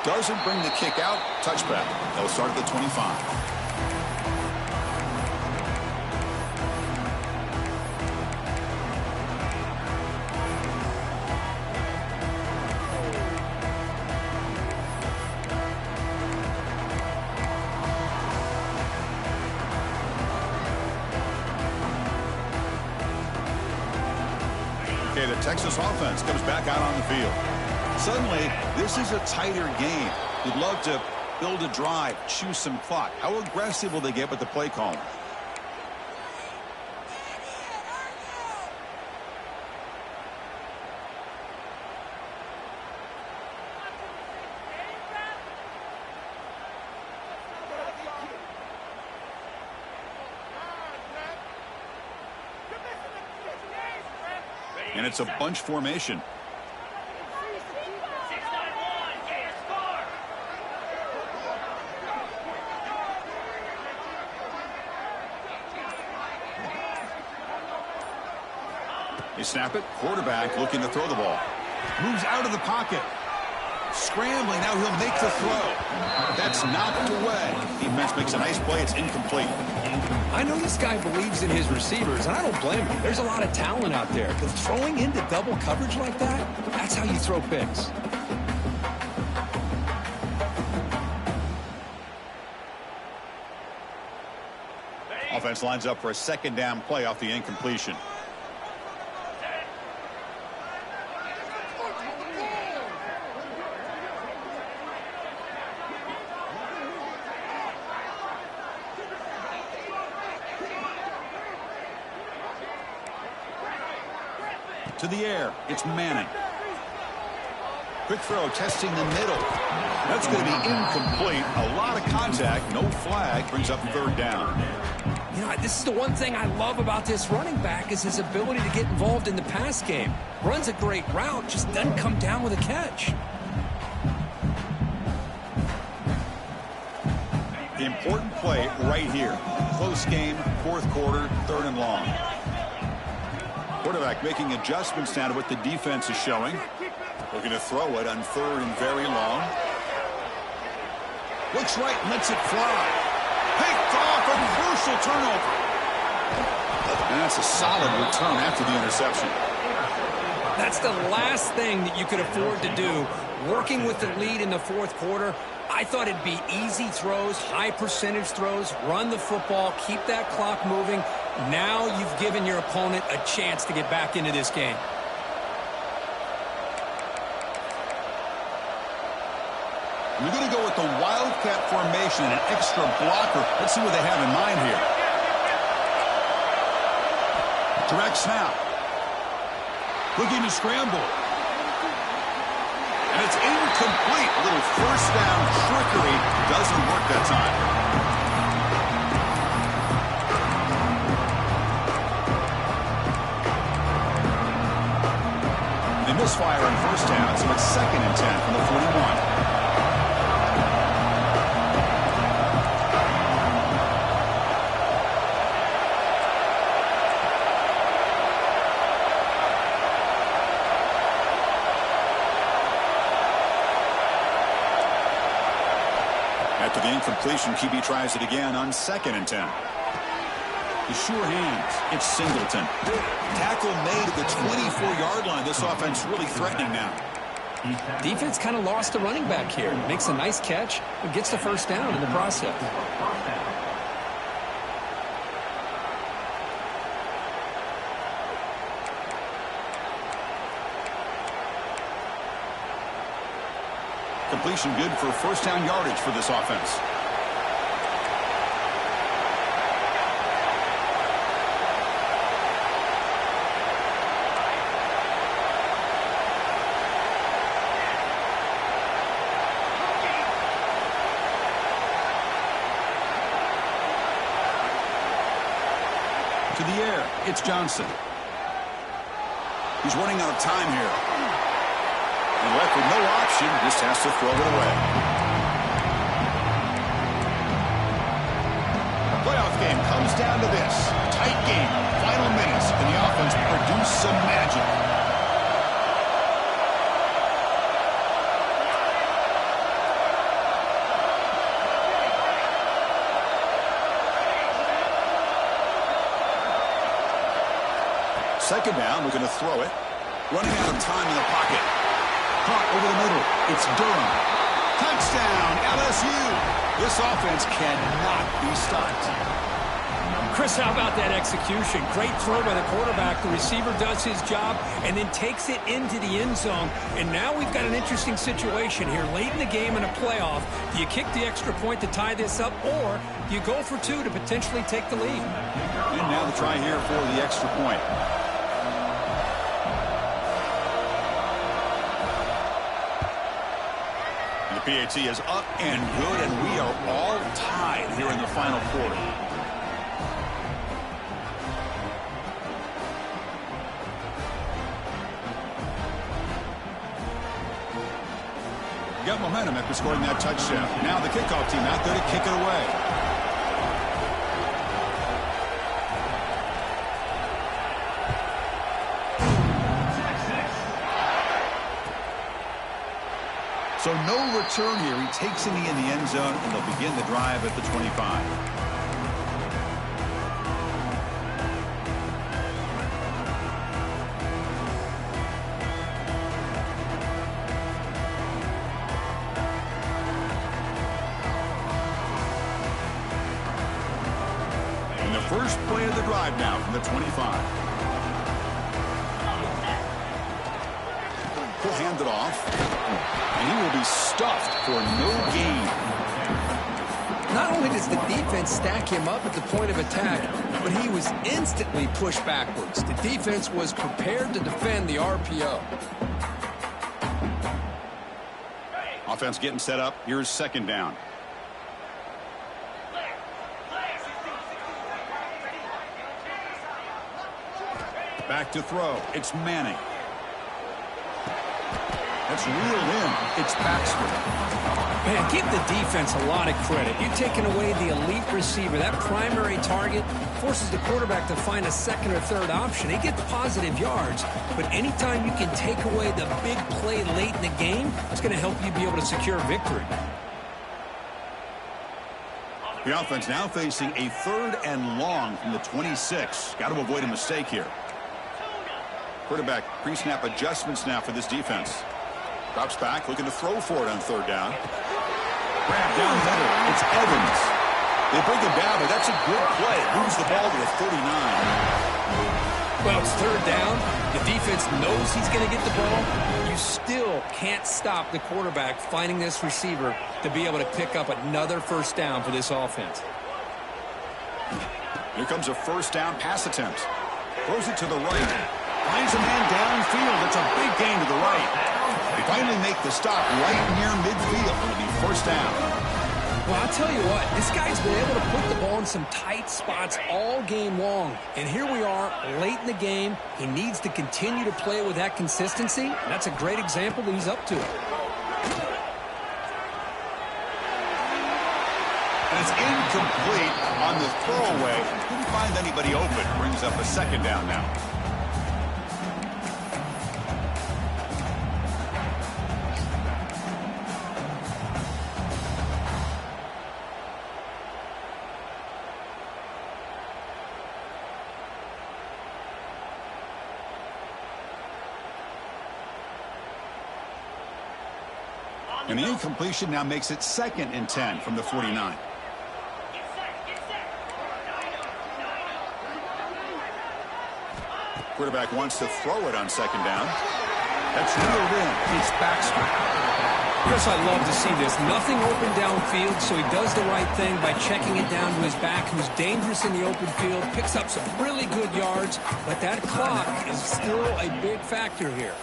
Doesn't bring the kick out. Touchback. They'll start at the 25. The Texas offense comes back out on the field. Suddenly, this is a tighter game. You'd love to build a drive, choose some clock. How aggressive will they get with the play calling? And it's a bunch formation. 6-9-1, get your score. They snap it. Quarterback looking to throw the ball. Moves out of the pocket. Scrambling. Now he'll make the throw. That's knocked away. Defense makes a nice play. It's incomplete. I know this guy believes in his receivers, and I don't blame him. There's a lot of talent out there. But throwing into double coverage like that, that's how you throw picks. Offense lines up for a second down play off the incompletion. To the air, it's Manning. Quick throw, testing the middle. That's going to be incomplete. A lot of contact, no flag, brings up third down. You know, this is the one thing I love about this running back is his ability to get involved in the pass game. Runs a great route, just doesn't come down with a catch. The important play right here. Close game, fourth quarter, third and long. Quarterback making adjustments now to what the defense is showing. Looking to throw it on third and very long. Looks right, lets it fly. Picked off, a crucial turnover. And that's a solid return after the interception. That's the last thing that you could afford to do. Working with the lead in the fourth quarter, I thought it'd be easy throws, high percentage throws, run the football, keep that clock moving. Now you've given your opponent a chance to get back into this game. We're going to go with the Wildcat formation and an extra blocker. Let's see what they have in mind here. Direct snap. Looking to scramble. And it's incomplete. A little first down trickery. Doesn't work that time. misfire on first down, so it's 2nd and 10 from the 41. After the incompletion, QB tries it again on 2nd and 10. The sure hands. It's Singleton. Tackle made at the 24-yard line. This offense really threatening now. Defense kind of lost a running back here. Makes a nice catch and gets the first down in the process. Completion good for first down yardage for this offense. To the air, it's Johnson. He's running out of time here. And left with no option, just has to throw it away. The playoff game comes down to this. Tight game, final minutes, and the offense produced some magic. Second down, we're going to throw it. Running out of time in the pocket. Caught over the middle. It's Durham. Touchdown, LSU. This offense cannot be stopped. Chris, how about that execution? Great throw by the quarterback. The receiver does his job and then takes it into the end zone. And now we've got an interesting situation here. Late in the game in a playoff, do you kick the extra point to tie this up, or do you go for two to potentially take the lead? And now the try here for the extra point. PAT is up and good, and we are all tied here in the final quarter. Got momentum after scoring that touchdown. Now the kickoff team out there to kick it away. So no return here. He takes it in the end zone, and they'll begin the drive at the 25. And the first play of the drive now from the 25. He'll hand it off. And he will be stuffed for no gain. Not only does the defense stack him up at the point of attack, but he was instantly pushed backwards. The defense was prepared to defend the RPO. Offense getting set up. Here's second down. Back to throw. It's Manning. That's reeled in. It's Baxter. Man, give the defense a lot of credit. You're taking away the elite receiver. That primary target forces the quarterback to find a second or third option. He gets positive yards, but anytime you can take away the big play late in the game, it's going to help you be able to secure victory. The offense now facing a 3rd and long from the 26. Got to avoid a mistake here. Quarterback pre-snap adjustments now for this defense. Drops back, looking to throw for it on 3rd down. Grab down middle. It's Evans. They bring him down, but that's a good play. Moves the ball to the 39. Well, it's 3rd down. The defense knows he's going to get the ball. You still can't stop the quarterback finding this receiver to be able to pick up another first down for this offense. Here comes a first down pass attempt. Throws it to the right. Finds a man downfield. It's a big gain to the right. They finally make the stop right near midfield. It'll be first down. Well, I'll tell you what, this guy's been able to put the ball in some tight spots all game long. And here we are, late in the game. He needs to continue to play with that consistency. And that's a great example that he's up to it. And it's incomplete on the throwaway. Couldn't find anybody open. Brings up a second down now. And the incompletion now makes it 2nd and 10 from the 49. Quarterback wants to throw it on 2nd down. That's reeled in. It's backstrap. Chris, I love to see this. Nothing open downfield, so he does the right thing by checking it down to his back, who's dangerous in the open field, picks up some really good yards, but that clock is still a big factor here.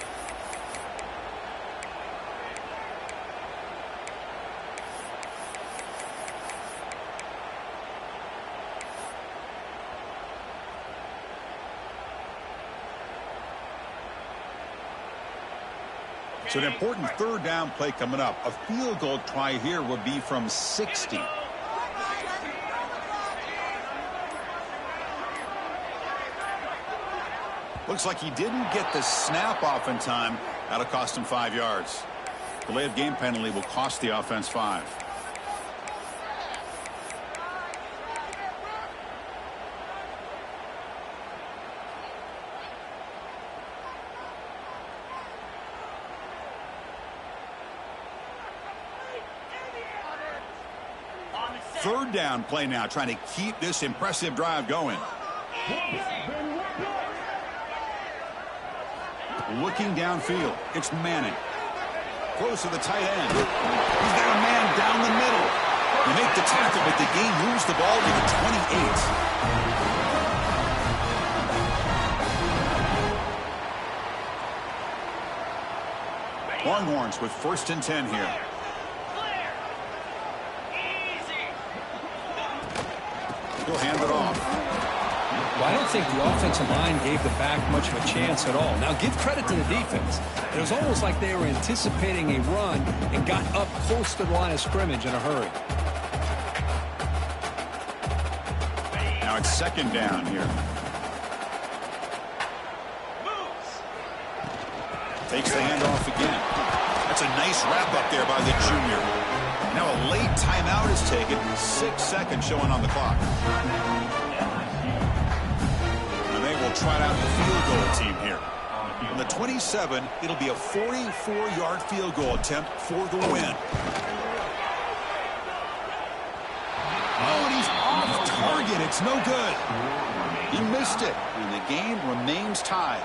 So an important 3rd down play coming up. A field goal try here would be from 60. Looks like he didn't get the snap off in time. That'll cost him 5 yards. Delay of game penalty will cost the offense 5. Third down play now, trying to keep this impressive drive going. Looking downfield, it's Manning. Close to the tight end. He's got a man down the middle. They make the tackle, but the game moves the ball to the 28. Longhorns with 1st and 10 here. He'll hand it off. Well, I don't think the offensive line gave the back much of a chance at all. Now, give credit to the defense. It was almost like they were anticipating a run and got up close to the line of scrimmage in a hurry. Now it's 2nd down here. Takes the handoff again. That's a nice wrap up there by the junior. Now a late timeout is taken. 6 seconds showing on the clock. And they will trot out the field goal team here. From the 27, it'll be a 44-yard field goal attempt for the win. Oh, and he's off target. It's no good. He missed it, and the game remains tied.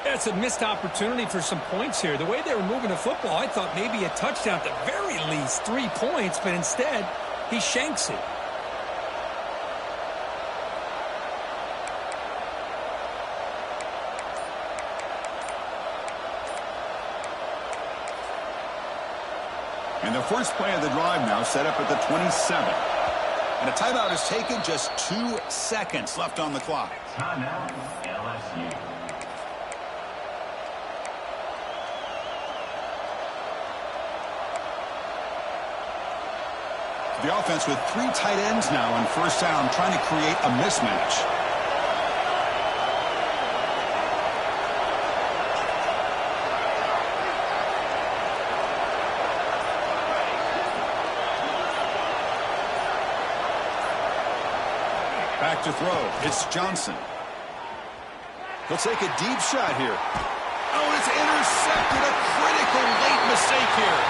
It's a missed opportunity for some points here. The way they were moving the football, I thought maybe a touchdown at the very least, 3 points, but instead, he shanks it. And the first play of the drive now set up at the 27. And a timeout is taken, just 2 seconds left on the clock. Timeout, LSU. The offense with 3 tight ends now on 1st down, trying to create a mismatch. Back to throw. It's Johnson. He'll take a deep shot here. Oh, it's intercepted. A critical late mistake here.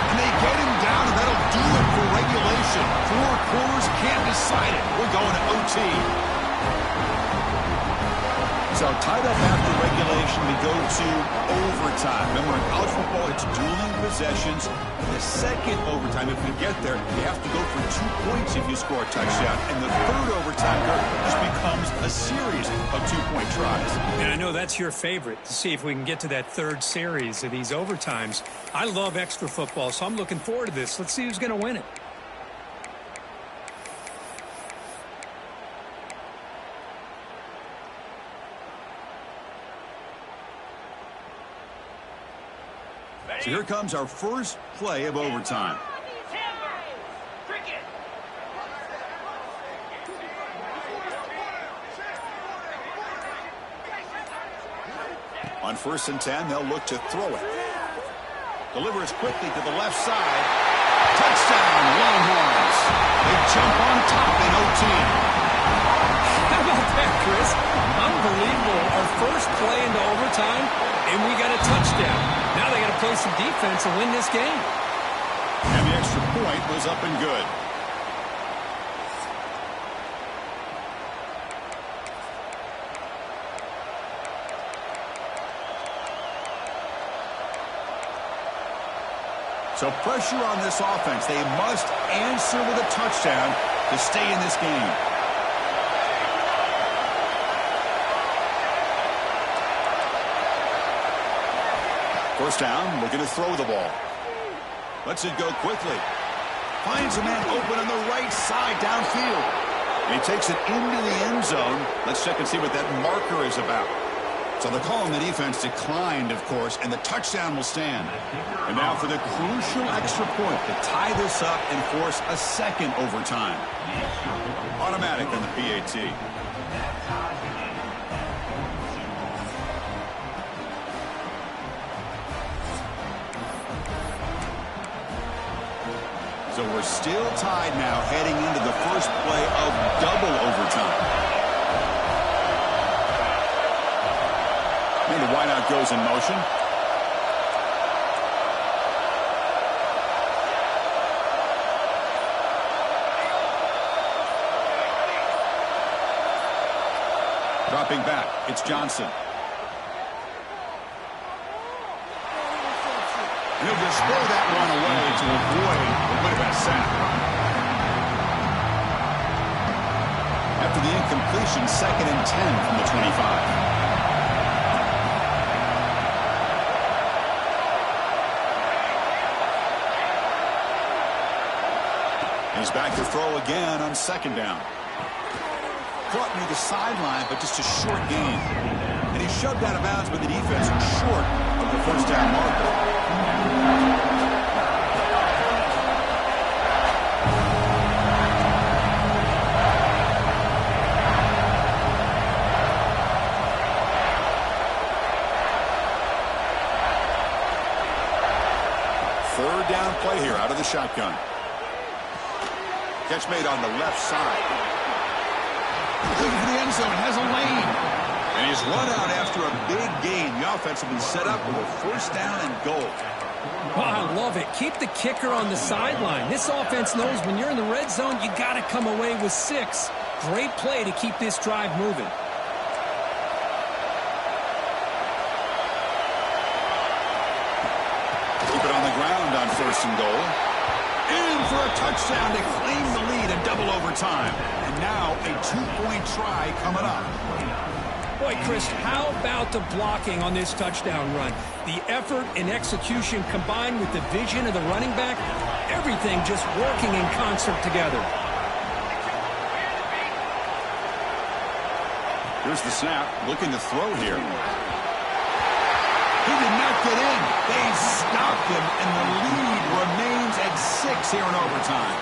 And they get him down, and that'll do it for regulation. 4 quarters, can't decide it. We're going to OT. So tied up after regulation, we go to overtime. Remember, in college football, it's dueling possessions. In the second overtime, if we get there, you have to go for 2 points if you score a touchdown. And the third overtime just becomes a series of 2-point tries. And I know that's your favorite, to see if we can get to that third series of these overtimes. I love extra football, so I'm looking forward to this. Let's see who's going to win it. So here comes our first play of overtime. Cricket. On 1st and 10, they'll look to throw it. Delivers quickly to the left side. Touchdown, Longhorns. They jump on top in OT. How about that, Chris? Unbelievable. Our first play into overtime, and we got a touchdown. Now they got to play some defense and win this game. And the extra point was up and good. So pressure on this offense. They must answer with a touchdown to stay in this game. First down, looking to throw the ball. Lets it go quickly. Finds a man open on the right side downfield. And he takes it into the end zone. Let's check and see what that marker is about. So the call on the defense declined, of course, and the touchdown will stand. And now for the crucial extra point to tie this up and force a second overtime. Automatic on the PAT. So we're still tied now heading into the first play of double overtime. And the wideout goes in motion. Dropping back, it's Johnson. And he'll just throw that one away to avoid what would have been a sack. After the incompletion, 2nd and 10 from the 25. He's back to throw again on 2nd down. Caught near the sideline, but just a short gain. And he's shoved out of bounds by the defense short of the first down marker. Third down play here out of the shotgun. Catch made on the left side. Looking for the end zone, has a lane. And he's run out after a big gain. The offense will be set up with a first down and goal. Well, I love it. Keep the kicker on the sideline. This offense knows when you're in the red zone, you got to come away with 6. Great play to keep this drive moving. Keep it on the ground on 1st and goal. In for a touchdown to claim the lead in double overtime. And now a 2-point try coming up. Boy, Chris, how about the blocking on this touchdown run? The effort and execution combined with the vision of the running back, everything just working in concert together. Here's the snap, looking to throw here. He did not get in. They stopped him, and the lead remains at 6 here in overtime.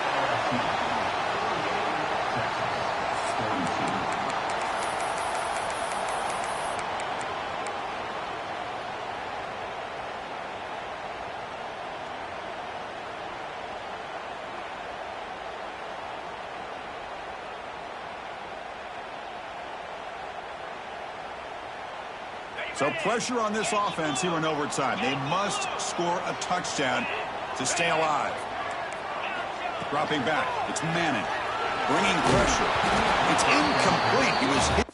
So pressure on this offense here in overtime. They must score a touchdown to stay alive. Dropping back, it's Manning. Bringing pressure. It's incomplete. He was hit.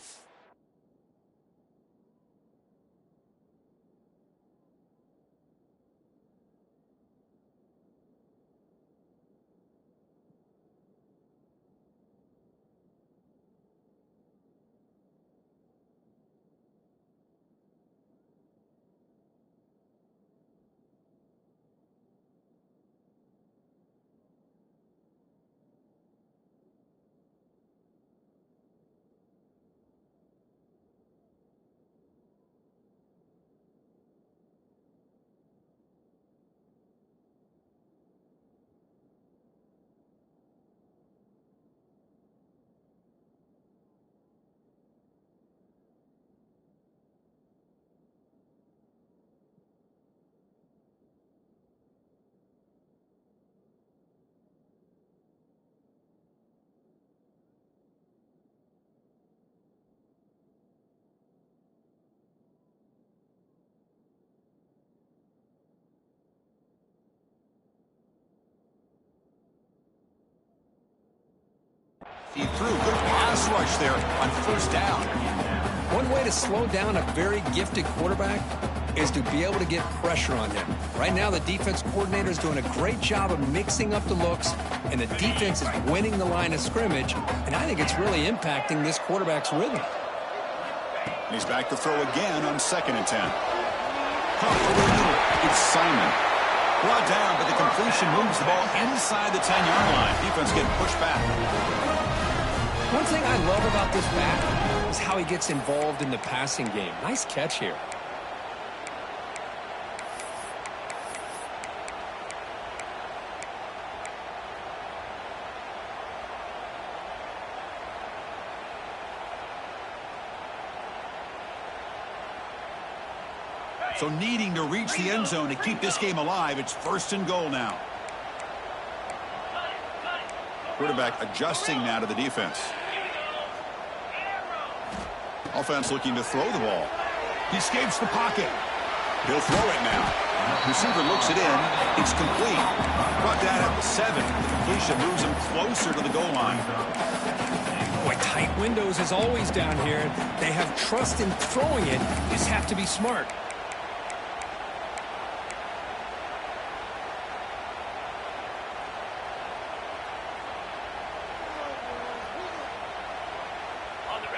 He threw good pass rush there on first down. One way to slow down a very gifted quarterback is to be able to get pressure on him. Right now, the defense coordinator is doing a great job of mixing up the looks, and the defense is winning the line of scrimmage, and I think it's really impacting this quarterback's rhythm. He's back to throw again on 2nd and 10. Pump over the middle. It's Simon. Brought down, but the completion moves the ball inside the 10-yard line. Defense getting pushed back. One thing I love about this back is how he gets involved in the passing game. Nice catch here. So needing to reach the end zone to keep this game alive, it's 1st and goal now. Quarterback adjusting now to the defense. Offense looking to throw the ball. He escapes the pocket. He'll throw it now. Receiver looks it in. It's complete. Brought down at the 7. The completion moves him closer to the goal line. Boy, tight windows as always down here. They have trust in throwing it. You just have to be smart.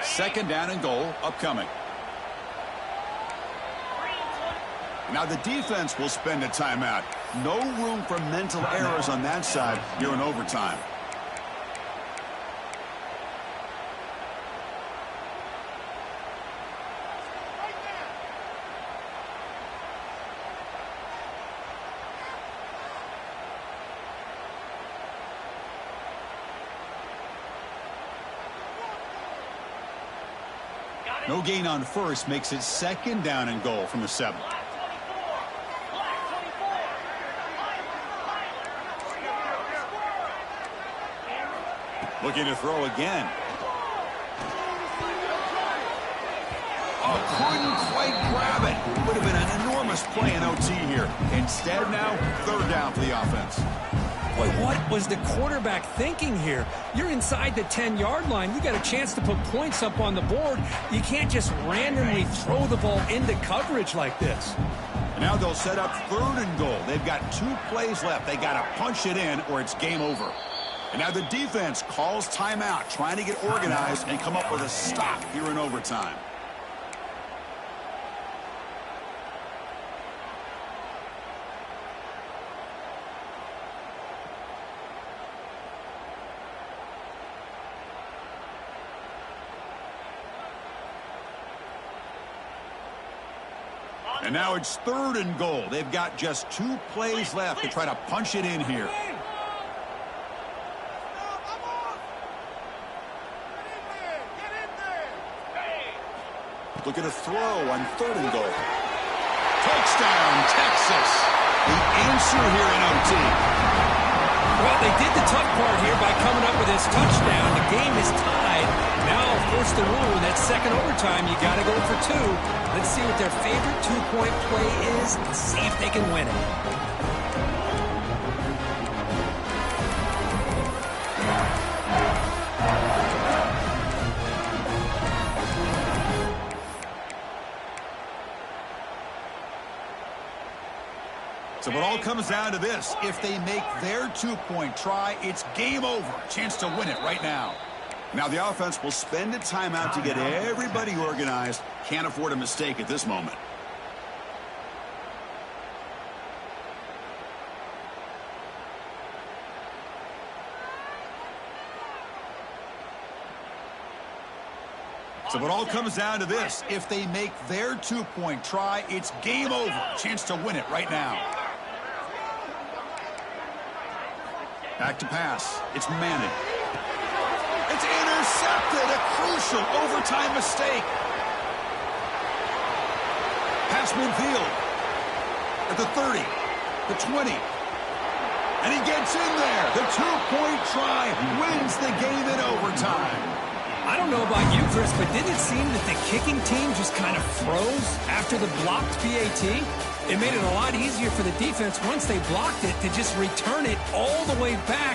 Second down and goal upcoming. Now the defense will spend a timeout. No room for mental errors on that side here in overtime. No gain on first makes it 2nd down and goal from the 7. Looking to throw again. Oh, couldn't quite grab it. Would have been an enormous play in OT here. Instead now, 3rd down for the offense. Boy, what was the quarterback thinking here? You're inside the 10-yard line. You got a chance to put points up on the board. You can't just randomly throw the ball into coverage like this. And now they'll set up 3rd and goal. They've got 2 plays left. They got to punch it in or it's game over. And now the defense calls timeout, trying to get organized and come up with a stop here in overtime. And now it's 3rd and goal. They've got just 2 plays left to try to punch it in here. Look at a throw on 3rd and goal. Touchdown, Texas. The answer here in OT. Well, they did the tough part here by coming up with this touchdown. The game is tied. Now, of course, the rule, that 2nd overtime, you got to go for 2. Let's see what their favorite 2-point play is and see if they can win it. So it all comes down to this. If they make their 2-point try, it's game over. Chance to win it right now. Now the offense will spend a timeout to get everybody organized. Can't afford a mistake at this moment. So it all comes down to this. If they make their 2-point try, it's game over. Chance to win it right now. Back to pass. It's Manning. It's intercepted. A crucial overtime mistake. Pass midfield. At the 30. The 20. And he gets in there. The 2-point try wins the game in overtime. I don't know about you, Chris, but didn't it seem that the kicking team just kind of froze after the blocked PAT? It made it a lot easier for the defense once they blocked it to just return it all the way back